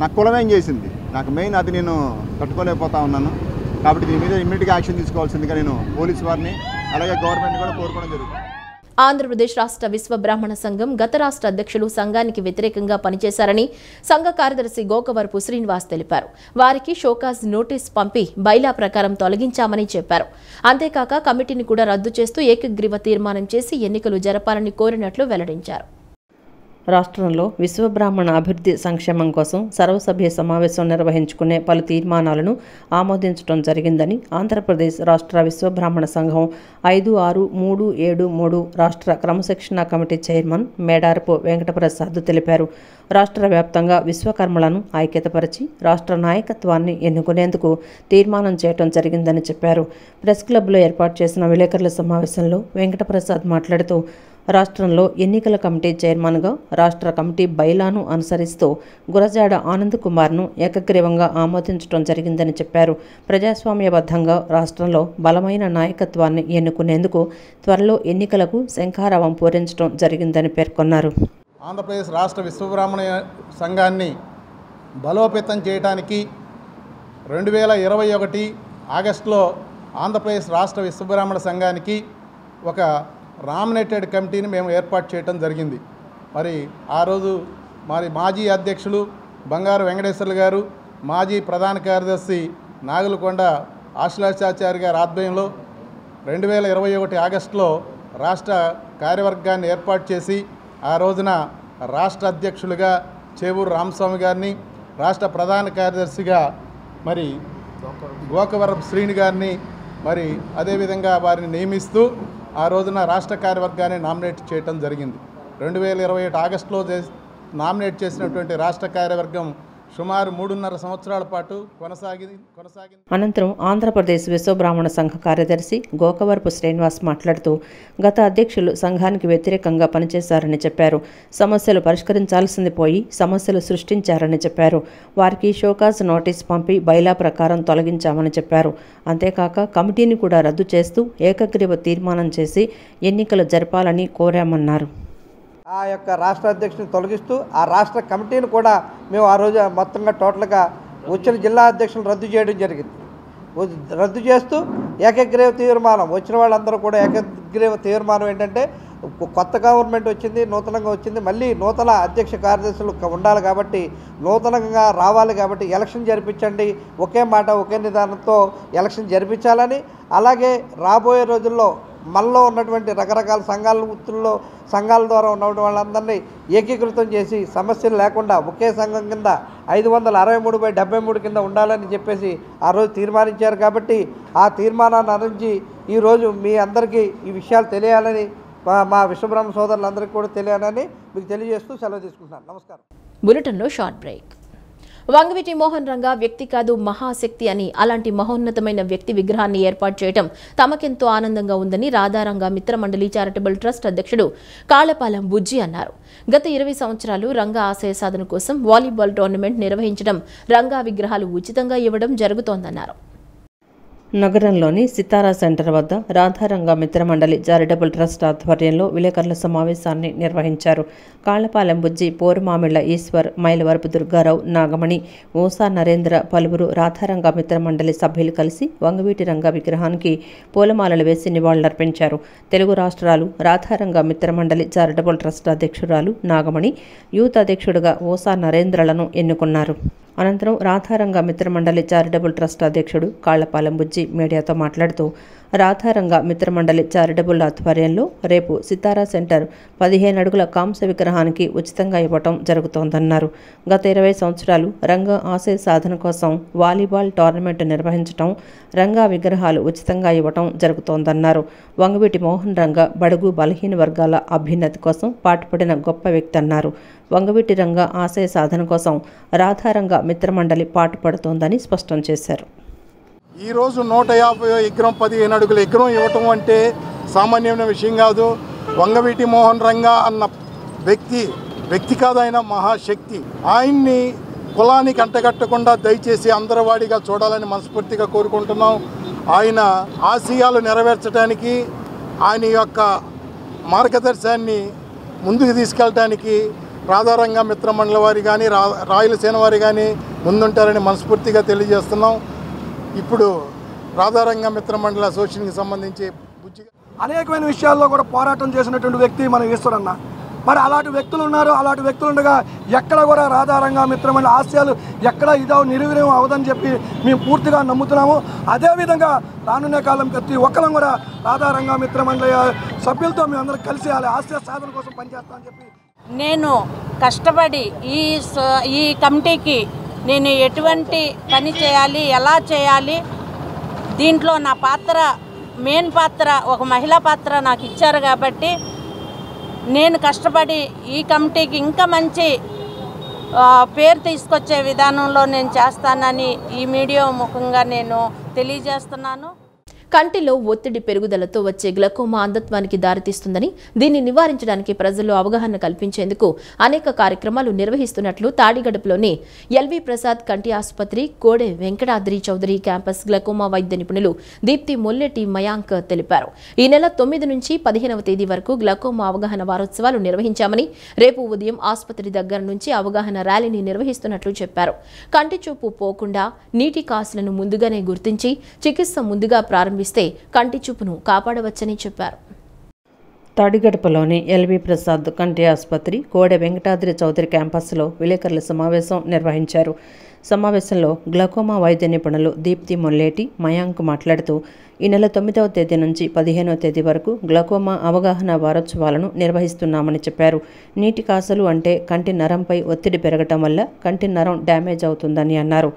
నా కులం ఏం చేసింది, నాకు మెయిన్ అది నేను తట్టుకోలేకపోతా ఉన్నాను. కాబట్టి దీని మీద ఇమ్మీడియట్గా యాక్షన్ తీసుకోవాల్సిందిగా నేను పోలీసు వారిని అలాగే గవర్నమెంట్ కూడా కోరుకోవడం జరుగుతుంది. ఆంధ్రప్రదేశ్ రాష్ట్ర విశ్వ బ్రాహ్మణ సంఘం గత రాష్ట్ర అధ్యక్షులు సంఘానికి వ్యతిరేకంగా పనిచేశారని సంఘ కార్యదర్శి గోకవరపు శ్రీనివాస్ తెలిపారు. వారికి షోకాజ్ నోటీస్ పంపి బైలా ప్రకారం తొలగించామని చెప్పారు. అంతేకాక కమిటీని కూడా రద్దు చేస్తూ ఏకగ్రీవ తీర్మానం చేసి ఎన్నికలు జరపాలని కోరినట్లు వెల్లడించారు. రాష్ట్రంలో విశ్వబ్రాహ్మణ అభివృద్ధి సంక్షేమం కోసం సర్వసభ్య సమావేశం నిర్వహించుకునే పలు తీర్మానాలను ఆమోదించడం జరిగిందని ఆంధ్రప్రదేశ్ రాష్ట్ర విశ్వబ్రాహ్మణ సంఘం 56373 రాష్ట్ర క్రమశిక్షణ కమిటీ చైర్మన్ మేడారపు వెంకటప్రసాద్ తెలిపారు. రాష్ట్ర వ్యాప్తంగా విశ్వకర్మలను ఐక్యతపరిచి రాష్ట్ర నాయకత్వాన్ని ఎన్నుకునేందుకు తీర్మానం చేయడం జరిగిందని చెప్పారు. ప్రెస్ క్లబ్లో ఏర్పాటు చేసిన విలేకరుల సమావేశంలో వెంకటప్రసాద్ మాట్లాడుతూ రాష్ట్రంలో ఎన్నికల కమిటీ చైర్మన్గా రాష్ట్ర కమిటీ బైలాను అనుసరిస్తూ గురజాడ ఆనంద్ కుమార్ను ఏకగ్రీవంగా ఆమోదించడం జరిగిందని చెప్పారు. ప్రజాస్వామ్యబద్ధంగా రాష్ట్రంలో బలమైన నాయకత్వాన్ని ఎన్నుకునేందుకు త్వరలో ఎన్నికలకు శంఖారావం పూరించడం జరిగిందని పేర్కొన్నారు. ఆంధ్రప్రదేశ్ రాష్ట్ర విశ్వబ్రాహ్మణ సంఘాన్ని బలోపేతం చేయడానికి 2021 ఆగస్టులో ఆంధ్రప్రదేశ్ రాష్ట్ర విశ్వబ్రాహ్మణ సంఘానికి ఒక నామినేటెడ్ కమిటీని మేము ఏర్పాటు చేయడం జరిగింది. మరి ఆ రోజు మాజీ అధ్యక్షులు బంగారు వెంకటేశ్వర్లు గారు, మాజీ ప్రధాన కార్యదర్శి నాగులకొండ ఆశ్లాచాచారి గారి ఆధ్వర్యంలో 2021 ఆగస్టులో రాష్ట్ర కార్యవర్గాన్ని ఏర్పాటు చేసి ఆ రోజున రాష్ట్ర అధ్యక్షులుగా చేవూరు రామస్వామి గారిని, రాష్ట్ర ప్రధాన కార్యదర్శిగా మరి గోకవరపు శ్రీని గారిని మరి అదేవిధంగా వారిని నియమిస్తూ ఆ రోజున రాష్ట్ర కార్యవర్గాన్ని నామినేట్ చేయడం జరిగింది. 2021 ఆగస్టులో నామినేట్ చేసినటువంటి రాష్ట్ర కార్యవర్గం సుమారు 3.5 సంవత్సరాల పాటు కొనసాగింది. అనంతరం ఆంధ్రప్రదేశ్ విశ్వబ్రాహ్మణ సంఘ కార్యదర్శి గోకవరపు శ్రీనివాస్ మాట్లాడుతూ గత అధ్యక్షులు సంఘానికి వ్యతిరేకంగా పనిచేశారని చెప్పారు. సమస్యలు పరిష్కరించాల్సింది పోయి సమస్యలు సృష్టించారని చెప్పారు. వారికి షోకాజ్ నోటీస్ పంపి బైలా ప్రకారం తొలగించామని చెప్పారు. అంతేకాక కమిటీని కూడా రద్దు చేస్తూ ఏకగ్రీవ తీర్మానం చేసి ఎన్నికలు జరపాలని కోరామన్నారు. ఆ యొక్క రాష్ట్ర అధ్యక్షుని తొలగిస్తూ ఆ రాష్ట్ర కమిటీని కూడా మేము ఆ రోజు మొత్తంగా టోటల్గా వచ్చిన జిల్లా అధ్యక్షులను రద్దు చేయడం జరిగింది. రద్దు చేస్తూ ఏకగ్రీవ తీర్మానం వచ్చిన వాళ్ళందరూ కూడా ఏకగ్రీవ తీర్మానం ఏంటంటే కొత్త గవర్నమెంట్ వచ్చింది, నూతనంగా వచ్చింది, మళ్ళీ నూతన అధ్యక్ష కార్యదర్శులు ఉండాలి కాబట్టి నూతనంగా రావాలి కాబట్టి ఎలక్షన్ జరిపించండి, ఒకే మాట ఒకే నిదానంతో ఎలక్షన్ జరిపించాలని, అలాగే రాబోయే రోజుల్లో మనలో ఉన్నటువంటి రకరకాల సంఘాల ద్వారా ఉన్న వాళ్ళందరినీ ఏకీకృతం చేసి సమస్యలు లేకుండా ఒకే సంఘం కింద 563/73 కింద ఉండాలని చెప్పేసి ఆ రోజు తీర్మానించారు. కాబట్టి ఆ తీర్మానాన్ని అనుసరించి ఈరోజు మీ అందరికీ ఈ విషయాలు తెలియాలని మా విశ్వబ్రహ్మ సోదరులందరికీ కూడా తెలియాలని మీకు తెలియజేస్తూ సెలవు తీసుకుంటున్నాను. నమస్కారం. బులెటిన్లో షార్ట్ బ్రేక్. వంగవీటి మోహన్ రంగా వ్యక్తి కాదు మహాశక్తి అని, అలాంటి మహోన్నతమైన వ్యక్తి విగ్రహాన్ని ఏర్పాటు చేయడం తమకెంతో ఆనందంగా ఉందని రాధారంగా మిత్రమండలి చారిటబుల్ ట్రస్ట్ అధ్యక్షుడు కాళపాలెం బుజ్జి అన్నారు. గత 20 సంవత్సరాలు రంగా ఆశయ సాధన కోసం వాలీబాల్ టోర్నమెంట్ నిర్వహించడం, రంగా విగ్రహాలు ఉచితంగా ఇవ్వడం జరుగుతోందన్నారు. నగరంలోని సితారా సెంటర్ వద్ద రాధారంగా మిత్రమండలి చారిటబుల్ ట్రస్ట్ ఆధ్వర్యంలో విలేకరుల సమావేశాన్ని నిర్వహించారు. కాళ్లపాలెం బుజ్జి, పోరుమామిళ్ల ఈశ్వర్, మైలవరపు దుర్గారావు, నాగమణి, ఓసా నరేంద్ర, పలువురు రాధారంగా మిత్రమండలి సభ్యులు కలిసి వంగవీటి రంగా విగ్రహానికి పూలమాలలు వేసి నివాళులర్పించారు. తెలుగు రాష్ట్రాలు రాధారంగా మిత్రమండలి చారిటబుల్ ట్రస్ట్ అధ్యక్షురాలు నాగమణి, యూత్ అధ్యక్షుడిగా ఓసా నరేంద్రలను ఎన్నుకున్నారు. అనంతరం రాధారంగా మిత్రమండలి చారిటబుల్ ట్రస్ట్ అధ్యక్షుడు కాళ్లపాలెం బుజ్జి మీడియాతో మాట్లాడుతూ రాధారంగా మిత్రమండలి చారిటబుల్ ఆధ్వర్యంలో రేపు సితారా సెంటర్ 15 అడుగుల కాంస్య విగ్రహానికి ఉచితంగా ఇవ్వటం జరుగుతోందన్నారు. గత 20 సంవత్సరాలు రంగా ఆశయ సాధన కోసం వాలీబాల్ టోర్నమెంట్ నిర్వహించడం, రంగా విగ్రహాలు ఉచితంగా ఇవ్వటం జరుగుతోందన్నారు. వంగవీటి మోహన్ రంగా బడుగు బలహీన వర్గాల అభ్యున్నతి కోసం పాటుపడిన గొప్ప వ్యక్తి అన్నారు. వంగవీటి రంగా ఆశయ సాధన కోసం రాధారంగా మిత్రమండలి పాటుపడుతోందని స్పష్టం చేశారు. ఈరోజు 150 విగ్రహం 15 అడుగుల విగ్రహం ఇవ్వటం అంటే సామాన్యమైన విషయం కాదు. వంగవీటి మోహన్ రంగా అన్న వ్యక్తి కాదు, ఆయన మహాశక్తి. ఆయన్ని కులానికి అంటగట్టకుండా దయచేసి అందరివాడిగా చూడాలని మనస్ఫూర్తిగా కోరుకుంటున్నాం. ఆయన ఆశయాలు నెరవేర్చడానికి, ఆయన యొక్క మార్గదర్శనాన్ని ముందుకు తీసుకెళ్ళడానికి రాధారంగా మిత్రమండలి వారి కానీ రాయలసీమ వారి కానీ ముందుంటారని మనస్ఫూర్తిగా తెలియజేస్తున్నాం. ఇప్పుడు రాధారంగా మిత్రమండలి అసోసియేషన్కి సంబంధించి అనేకమైన విషయాల్లో కూడా పోరాటం చేసినటువంటి వ్యక్తి మన ఈశ్వరన్న. మరి అలాంటి వ్యక్తులు ఉన్నారు. అలాంటి వ్యక్తులు ఉండగా ఎక్కడ కూడా రాధారంగా మిత్రమైన ఆశయాలు ఎక్కడ నిర్వీర్యం అవదని చెప్పి మేము పూర్తిగా నమ్ముతున్నాము. అదేవిధంగా రానున్న కాలం ప్రతి ఒక్కరం కూడా రాధారంగా మిత్రమండలి సభ్యులతో మేము అందరం కలిసి ఆశయ సాధన కోసం పనిచేస్తామని చెప్పి నేను కష్టపడి ఈ కమిటీకి నేను ఎటువంటి పని చేయాలి, ఎలా చేయాలి, దీంట్లో నా పాత్ర మెయిన్ పాత్ర ఒక మహిళా పాత్ర నాకు ఇచ్చారు కాబట్టి నేను కష్టపడి ఈ కమిటీకి ఇంకా మంచి పేరు తీసుకొచ్చే విధానంలో నేను చేస్తానని ఈ మీడియా ముఖంగా నేను తెలియజేస్తున్నాను. కంటిలో ఒత్తిడి పెరుగుదలతో వచ్చే గ్లకోమా అంధత్వానికి దారితీస్తుందని, దీన్ని నివారించడానికి ప్రజల్లో అవగాహన కల్పించేందుకు అనేక కార్యక్రమాలు నిర్వహిస్తున్నట్లు తాడిగడపలోని ఎల్వి ప్రసాద్ కంటి ఆసుపత్రి కోడె వెంకటాద్రి చౌదరి క్యాంపస్ గ్లకోమా వైద్య నిపుణులు దీప్తి మొల్లెటి మయాంక్ తెలిపారు. ఈ నెల 9 నుంచి 15వ తేదీ వరకు గ్లకోమా అవగాహన వారోత్సవాలు నిర్వహించామని, రేపు ఉదయం ఆసుపత్రి దగ్గర నుంచి అవగాహన ర్యాలీని నిర్వహిస్తున్నట్లు చెప్పారు. కంటి చూపు పోకుండా నీటి కాసులను ముందుగానే గుర్తించి చికిత్స ముందుగా ప్రారంభిస్తే కంటి చూపును కాపాడవచ్చని చెప్పారు. తాడిగడపలోని ఎల్వి ప్రసాద్ కంటి ఆసుపత్రి కోడె వెంకటాద్రి చౌదరి క్యాంపస్లో విలేకరుల సమావేశం నిర్వహించారు. సమావేశంలో గ్లకోమా వైద్య నిపుణులు దీప్తి మొల్లేటి మయాంక్ మాట్లాడుతూ ఈ నెల 9వ తేదీ నుంచి 15వ తేదీ వరకు గ్లకోమా అవగాహన వారోత్సవాలను నిర్వహిస్తున్నామని చెప్పారు. నీటి కాసులు అంటే కంటి నరంపై ఒత్తిడి పెరగటం వల్ల కంటి నరం డ్యామేజ్ అవుతుందని అన్నారు.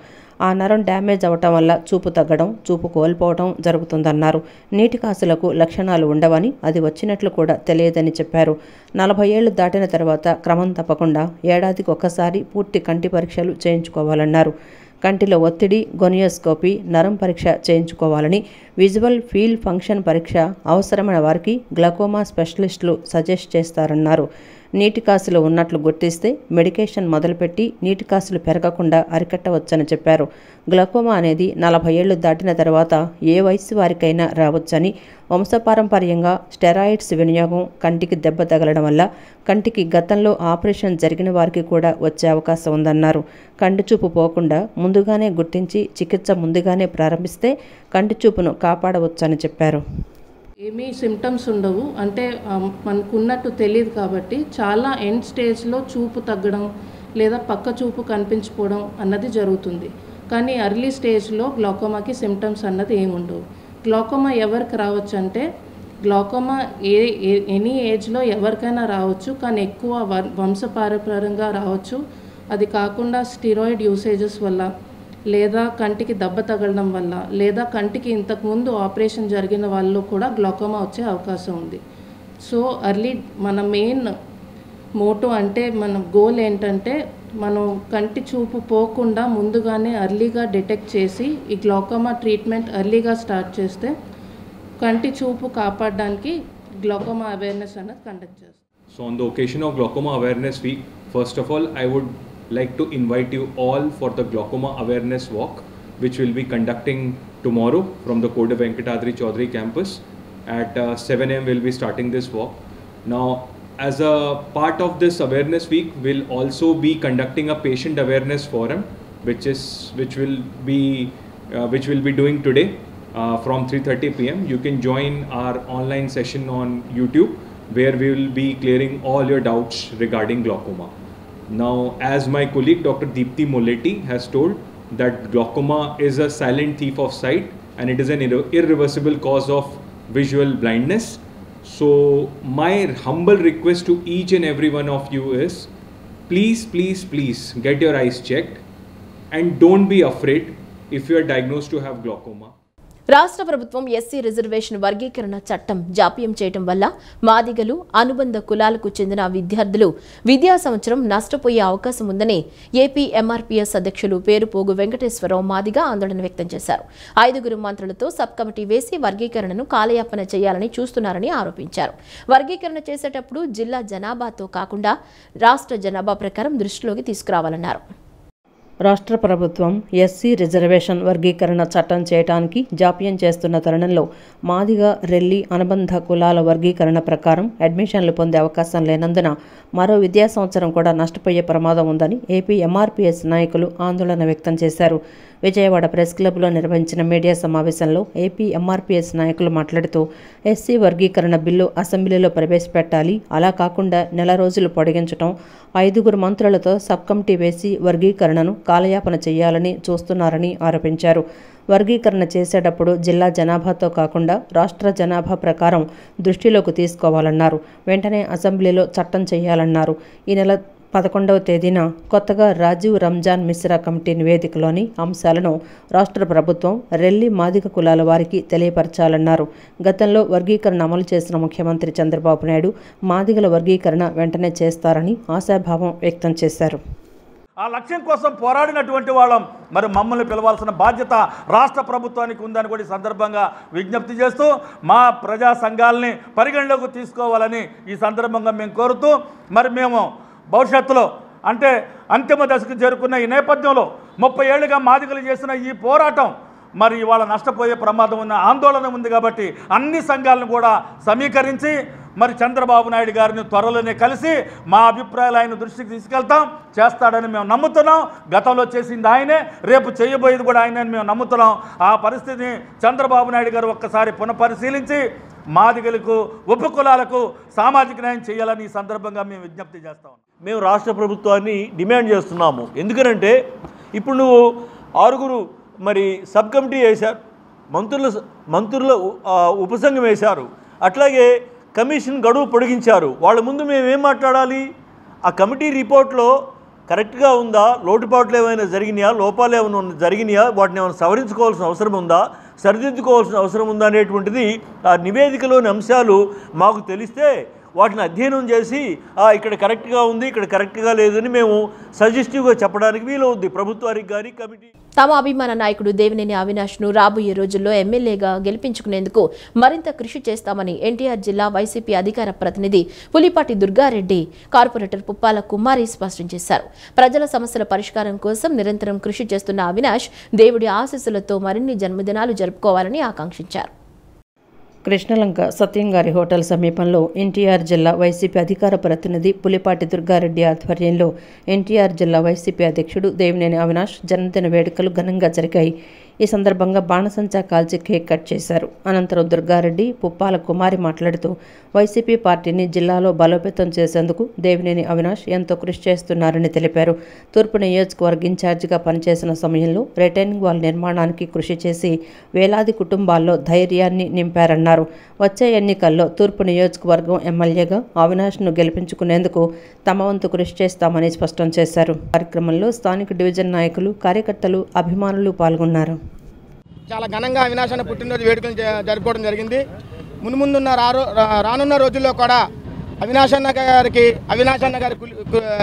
ఆ నరం డ్యామేజ్ అవటం వల్ల చూపు తగ్గడం, చూపు కోల్పోవడం జరుగుతుందన్నారు. నీటి కాసులకు లక్షణాలు ఉండవని, అది వచ్చినట్లు కూడా తెలియదని చెప్పారు. 40 ఏళ్లు దాటిన తర్వాత క్రమం తప్పకుండా ఏడాదికి ఒక్కసారి పూర్తి కంటి పరీక్షలు చేయించుకోవాలన్నారు. కంటిలో ఒత్తిడి, గొనియోస్కోపీ, నరం పరీక్ష చేయించుకోవాలని, విజువల్ ఫీల్డ్ ఫంక్షన్ పరీక్ష అవసరమైన వారికి గ్లకోమా స్పెషలిస్టులు సజెస్ట్ చేస్తారన్నారు. నీటి కాసులు ఉన్నట్లు గుర్తిస్తే మెడికేషన్ మొదలుపెట్టి నీటి కాసులు పెరగకుండా అరికట్టవచ్చని చెప్పారు. గ్లకోమా అనేది 40 ఏళ్లు దాటిన తర్వాత ఏ వయసు వారికైనా రావచ్చని, వంశపారంపర్యంగా స్టెరాయిడ్స్ వినియోగం, కంటికి దెబ్బ తగలడం వల్ల కంటికి గతంలో ఆపరేషన్ జరిగిన వారికి కూడా వచ్చే అవకాశం ఉందన్నారు. కంటి చూపు పోకుండా ముందుగానే గుర్తించి చికిత్స ముందుగానే ప్రారంభిస్తే కంటి చూపును కాపాడవచ్చని చెప్పారు. ఏమీ సిమ్టమ్స్ ఉండవు, అంటే మనకున్నట్టు తెలియదు కాబట్టి చాలా ఎండ్ స్టేజ్లో చూపు తగ్గడం లేదా పక్క చూపు కనిపించిపోవడం అన్నది జరుగుతుంది. కానీ ఎర్లీ స్టేజ్లో గ్లాకోమాకి సిమ్టమ్స్ అన్నది ఏమి ఉండవు. గ్లాకోమా ఎవరికి రావచ్చు అంటే గ్లాకోమా ఎనీ ఏజ్లో ఎవరికైనా రావచ్చు, కానీ ఎక్కువ వంశపారంపర్యంగా రావచ్చు. అది కాకుండా స్టిరాయిడ్ యూసేజెస్ వల్ల, లేదా కంటికి దెబ్బ తగలడం వల్ల, లేదా కంటికి ఇంతకుముందు ఆపరేషన్ జరిగిన వాళ్ళు కూడా గ్లాకోమా వచ్చే అవకాశం ఉంది. సో మన మెయిన్ మోటో అంటే మన గోల్ ఏంటంటే మనం కంటి చూపు పోకుండా ముందుగానే ఎర్లీగా డిటెక్ట్ చేసి ఈ గ్లాకోమా ట్రీట్మెంట్ ఎర్లీగా స్టార్ట్ చేస్తే కంటి చూపు కాపాడడానికి గ్లాకోమా అవేర్నెస్ అనేది కండక్ట్ చేస్తాం. So on the occasion of Glaucoma Awareness Week, first of all, I would like to invite you all for the Glaucoma Awareness Walk, which will be conducting tomorrow from the Koda Venkatadri Chaudhary campus. At 7 am we'll be starting this walk. Now, as a part of this awareness week, we'll also be conducting a patient awareness forum, which we'll be doing today from 3:30 p.m. You can join our online session on YouTube, where we will be clearing all your doubts regarding glaucoma. Now, as my colleague Dr. Deepti Molleti has told, that glaucoma is a silent thief of sight and it is an irreversible cause of visual blindness. So my humble request to each and every one of you is, please get your eyes checked and don't be afraid if you are diagnosed to have glaucoma. రాష్ట్ర ప్రభుత్వం SC reservation వర్గీకరణ చట్టం జాప్యం చేయడం వల్ల మాదిగలు, అనుబంధ కులాలకు చెందిన విద్యార్థులు విద్యా సంవత్సరం నష్టపోయే అవకాశం ఉందని ఏపీ ఎంఆర్పీఎస్ అధ్యక్షులు పేరుపోగు వెంకటేశ్వరరావు మాదిగ ఆందోళన వ్యక్తం చేశారు. 5 మంత్రులతో సబ్ కమిటీ వేసి వర్గీకరణను కాలయాపన చేయాలని చూస్తున్నారని ఆరోపించారు. వర్గీకరణ చేసేటప్పుడు జిల్లా జనాభాతో కాకుండా రాష్ట్ర జనాభా ప్రకారం దృష్టిలోకి తీసుకురావాలన్నారు. రాష్ట్ర ప్రభుత్వం ఎస్సీ రిజర్వేషన్ వర్గీకరణ చట్టం చేయడానికి జాప్యం చేస్తున్న తరుణంలో మాదిగ, రెల్లి అనుబంధ కులాల వర్గీకరణ ప్రకారం అడ్మిషన్లు పొందే అవకాశం లేనందున మరో విద్యా సంవత్సరం కూడా నష్టపోయే ప్రమాదం ఉందని ఏపీ ఎంఆర్పీఎస్ నాయకులు ఆందోళన వ్యక్తం చేశారు. విజయవాడ ప్రెస్ క్లబ్లో నిర్వహించిన మీడియా సమావేశంలో ఏపీ ఎంఆర్పీఎస్ నాయకులు మాట్లాడుతూ ఎస్సీ వర్గీకరణ బిల్లు అసెంబ్లీలో ప్రవేశపెట్టాలి, అలా కాకుండా నెల రోజులు పొడిగించడం, 5 మంత్రులతో సబ్ కమిటీ వేసి వర్గీకరణను కాలయాపన చేయాలని చూస్తున్నారని ఆరోపించారు. వర్గీకరణ చేసేటప్పుడు జిల్లా జనాభాతో కాకుండా రాష్ట్ర జనాభా ప్రకారం దృష్టిలోకి తీసుకోవాలన్నారు. వెంటనే అసెంబ్లీలో చట్టం చేయాలన్నారు. ఈ నెల 11వ తేదీన కొత్తగా రాజీవ్ రంజాన్ మిశ్రా కమిటీ నివేదికలోని అంశాలను రాష్ట్ర ప్రభుత్వం రెల్లి మాదిగ కులాల వారికి తెలియపరచాలన్నారు. గతంలో వర్గీకరణ అమలు చేసిన ముఖ్యమంత్రి చంద్రబాబు నాయుడు మాదిగల వర్గీకరణ వెంటనే చేస్తారని ఆశాభావం వ్యక్తం చేశారు. ఆ లక్ష్యం కోసం పోరాడినటువంటి వాళ్ళం మరి మమ్మల్ని పిలవాల్సిన బాధ్యత రాష్ట్ర ప్రభుత్వానికి ఉందని కూడా ఈ సందర్భంగా విజ్ఞప్తి చేస్తూ మా ప్రజా సంఘాలని పరిగణలోకి తీసుకోవాలని ఈ సందర్భంగా మేము కోరుతూ మరి మేము భవిష్యత్తులో అంటే అంతిమ దశకు చేరుకున్న ఈ నేపథ్యంలో 30 ఏళ్లుగా మాదిగలు చేసిన ఈ పోరాటం మరి ఇవాళ నష్టపోయే ప్రమాదం ఉన్న ఆందోళన ఉంది. కాబట్టి అన్ని సంఘాలను కూడా సమీకరించి మరి చంద్రబాబు నాయుడు గారిని త్వరలోనే కలిసి మా అభిప్రాయాలు ఆయన దృష్టికి తీసుకెళ్తాం, చేస్తాడని మేము నమ్ముతున్నాం. గతంలో చేసింది ఆయనే, రేపు చేయబోయేది కూడా ఆయనే మేము నమ్ముతున్నాం. ఆ పరిస్థితిని చంద్రబాబు నాయుడు గారు ఒక్కసారి పునఃపరిశీలించి మాదిగలకు, ఉపకులాలకు సామాజిక న్యాయం చేయాలని ఈ సందర్భంగా మేము విజ్ఞప్తి చేస్తాం. మేము రాష్ట్ర ప్రభుత్వాన్ని డిమాండ్ చేస్తున్నాము. ఎందుకనంటే ఇప్పుడు నువ్వు 6 మరి సబ్ కమిటీ వేశారు, మంత్రుల ఉపసంఘం వేశారు, అట్లాగే కమిషన్ గడువు పొడిగించారు. వాళ్ళ ముందు మేము ఏం మాట్లాడాలి? ఆ కమిటీ రిపోర్ట్లో కరెక్ట్గా ఉందా, లోటుపాట్లు ఏమైనా జరిగినాయా, లోపాలు ఏమైనా జరిగినాయా, వాటిని ఏమైనా సవరించుకోవాల్సిన అవసరం ఉందా, సరిదిద్దుకోవాల్సిన అవసరం ఉందా అనేటువంటిది ఆ నివేదికలోని అంశాలు మాకు తెలిస్తే వాటిని అధ్యయనం చేసి ఇక్కడ కరెక్ట్గా ఉంది, ఇక్కడ కరెక్ట్గా లేదని మేము సజెస్టివ్గా చెప్పడానికి వీలవుద్ది ప్రభుత్వానికి కానీ కమిటీ. తమ అభిమాన నాయకుడు దేవినేని అవినాష్ను రాబోయే రోజుల్లో ఎమ్మెల్యేగా గెలిపించుకునేందుకు మరింత కృషి చేస్తామని ఎన్టీఆర్ జిల్లా వైసీపీ అధికార ప్రతినిధి పులిపాటి దుర్గారెడ్డి, కార్పొరేటర్ పుప్పాల కుమారి స్పష్టం చేశారు. ప్రజల సమస్యల పరిష్కారం కోసం నిరంతరం కృషి చేస్తున్న అవినాష్ దేవుడి ఆశీస్సులతో మరిన్ని జన్మదినాలు జరుపుకోవాలని ఆకాంక్షించారు. కృష్ణలంక సత్యంగారి హోటల్ సమీపంలో ఎన్టీఆర్ జిల్లా వైసీపీ అధికార ప్రతినిధి పులిపాటి దుర్గారెడ్డి ఆధ్వర్యంలో ఎన్టీఆర్ జిల్లా వైసీపీ అధ్యక్షుడు దేవినేని అవినాష్ జన్మదిన వేడుకలు ఘనంగా జరిగాయి. ఈ సందర్భంగా బాణసంచా కాల్చి కేక్ కట్ చేశారు. అనంతరం దుర్గారెడ్డి, పుప్పాల కుమారి మాట్లాడుతూ వైసీపీ పార్టీని జిల్లాలో బలోపేతం చేసేందుకు దేవినేని అవినాష్ ఎంతో కృషి చేస్తున్నారని తెలిపారు. తూర్పు నియోజకవర్గ ఇన్ఛార్జిగా పనిచేసిన సమయంలో రిటైనింగ్ వాల్ నిర్మాణానికి కృషి చేసి వేలాది కుటుంబాల్లో ధైర్యాన్ని నింపారన్నారు. వచ్చే ఎన్నికల్లో తూర్పు నియోజకవర్గం ఎమ్మెల్యేగా అవినాష్ను గెలిపించుకునేందుకు తమ వంతు కృషి చేస్తామని స్పష్టం చేశారు. కార్యక్రమంలో స్థానిక డివిజన్ నాయకులు, కార్యకర్తలు, అభిమానులు పాల్గొన్నారు. చాలా ఘనంగా అవినాష్ అన్న పుట్టినరోజు వేడుకలు జరుపుకోవడం జరిగింది. మున్ముందున్న రానున్న రోజుల్లో కూడా అవినాష్ అన్న గారి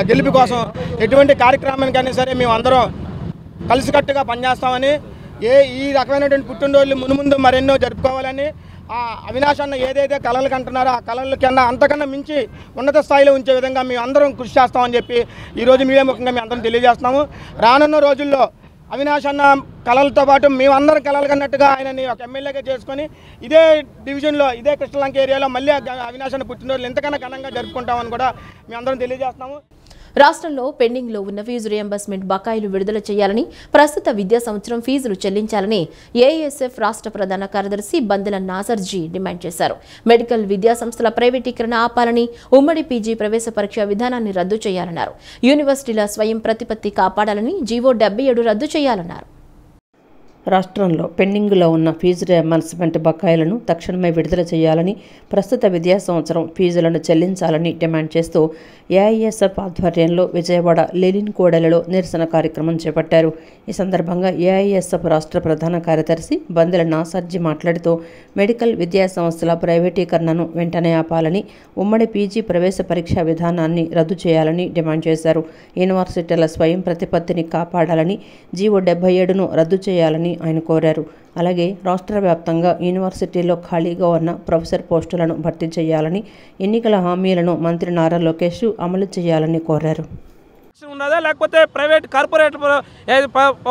గెలుపు కోసం ఎటువంటి కార్యక్రమానికైనా సరే మేము అందరం కలిసికట్టుగా పనిచేస్తామని, ఈ రకమైనటువంటి పుట్టినరోజులు మున్ముందు మరెన్నో జరుపుకోవాలని, ఆ అవినాష్ అన్న ఏదైతే కళలు కంటున్నారో ఆ కళల కన్నా అంతకన్నా మించి ఉన్నత స్థాయిలో ఉంచే విధంగా మేము అందరం కృషి చేస్తామని చెప్పి ఈరోజు మీడియా ముఖ్యంగా మేము అందరం తెలియజేస్తున్నాము. రానున్న రోజుల్లో అవినాష్ అన్న కళలతో పాటు మేమందరం కళలు కన్నట్టుగా ఆయనని ఒక ఎమ్మెల్యేగా చేసుకొని ఇదే డివిజన్లో, ఇదే కృష్ణలంక ఏరియాలో మళ్ళీ అవినాష్ అన్న పుట్టినరోజులు ఎంతకన్నా ఘనంగా జరుపుకుంటామని కూడా మేమందరం తెలియజేస్తున్నాము. రాష్ట్రంలో పెండింగ్లో ఉన్న ఫీజు రియంబర్స్మెంట్ బకాయిలు విడుదల చేయాలని, ప్రస్తుత విద్యా సంవత్సరం ఫీజులు చెల్లించాలని ఏఎస్ఎఫ్ రాష్ట్ర ప్రధాన కార్యదర్శి బందెల నాసర్జీ డిమాండ్ చేశారు. మెడికల్ విద్యా సంస్థల ప్రైవేటీకరణ ఆపాలని, ఉమ్మడి పీజీ ప్రవేశ పరీక్ష విధానాన్ని రద్దు చేయాలన్నారు. యూనివర్సిటీల స్వయం ప్రతిపత్తి కాపాడాలని, జీవో 77 రద్దు చేయాలన్నారు. రాష్ట్రంలో పెండింగ్లో ఉన్న ఫీజు రియంబర్స్మెంట్ బకాయిలను తక్షణమే విడుదల చేయాలని, ప్రస్తుత విద్యా సంవత్సరం ఫీజులను చెల్లించాలని డిమాండ్ చేస్తూ ఏఐఎస్ఎఫ్ ఆధ్వర్యంలో విజయవాడ లెనిన్ కూడలిలో నిరసన కార్యక్రమం చేపట్టారు. ఈ సందర్భంగా ఏఐఎస్ఎఫ్ రాష్ట్ర ప్రధాన కార్యదర్శి బందెల నాసర్జీ మాట్లాడుతూ మెడికల్ విద్యా సంస్థల ప్రైవేటీకరణను వెంటనే ఆపాలని, ఉమ్మడి పీజీ ప్రవేశ పరీక్షా విధానాన్ని రద్దు చేయాలని డిమాండ్ చేశారు. యూనివర్సిటీల స్వయం ప్రతిపత్తిని కాపాడాలని, జీవో 77ను రద్దు చేయాలని ఆయన కోరారు. అలాగే రాష్ట్ర వ్యాప్తంగా యూనివర్సిటీలో ఖాళీగా ఉన్న ప్రొఫెసర్ పోస్టులను భర్తీ చేయాలని, ఎన్నికల హామీలను మంత్రి నారా లోకేష్ అమలు చేయాలని కోరారు. ఉన్నదా లేకపోతే ప్రైవేట్ కార్పొరేట్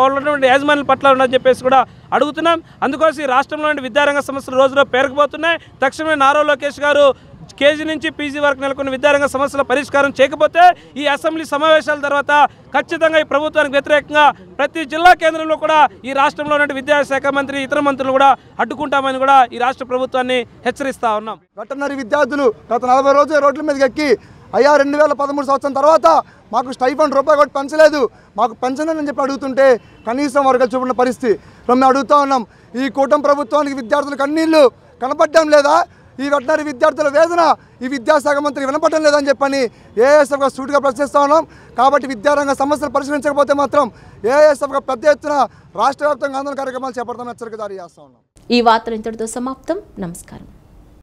ఉన్నటువంటి యాజమాన్యాల పట్ల ఉన్నదని చెప్పేసి కూడా అడుగుతున్నాం. అందుకోసం ఈ రాష్ట్రంలోని విద్యారంగ సమస్యలు రోజులో పేరుకుపోతున్నాయి. తక్షణమే నారా లోకేష్ గారు కేజీ నుంచి పీజీ వరకు నెలకొన్న విద్యారంగ సమస్యల పరిష్కారం చేయకపోతే ఈ అసెంబ్లీ సమావేశాల తర్వాత ఖచ్చితంగా ఈ ప్రభుత్వానికి వ్యతిరేకంగా ప్రతి జిల్లా కేంద్రంలో కూడా ఈ రాష్ట్రంలో ఉన్న విద్యాశాఖ మంత్రి ఇతర మంత్రులు కూడా అడ్డుకుంటామని కూడా ఈ రాష్ట్ర ప్రభుత్వాన్ని హెచ్చరిస్తా ఉన్నాం. వెటర్నరీ విద్యార్థులు గత 40 రోజులు రోడ్ల మీదకి ఎక్కి అయ్యా 2013 సంవత్సరం తర్వాత మాకు స్టైఫండ్ రూపాయి కూడా పెంచలేదు, మాకు పెంచనని చెప్పి అడుగుతుంటే కనీసం వర్గాలు చూపిన పరిస్థితి మేము అడుగుతూ ఉన్నాం. ఈ కూటమి ప్రభుత్వానికి విద్యార్థులకు కన్నీళ్లు కనపడడం లేదా? ఈ వెటర్నరీ విద్యార్థుల వేదన ఈ విద్యాశాఖ మంత్రికి వినపడడం లేదని చెప్పని ఏఎస్ఎఫ్గా సూటిగా ప్రశ్నిస్తూ ఉన్నాం. కాబట్టి విద్యారంగ సమస్యలు పరిశీలించకపోతే మాత్రం ఏఎస్ఎఫ్గా పెద్ద ఎత్తున రాష్ట్ర వ్యాప్తంగా ఆందోళన కార్యక్రమాలు చేపడతామని హెచ్చరిక జారీ చేస్తా ఉన్నాం. ఈ వార్తలు ఇంతటితో సమాప్తం. నమస్కారం.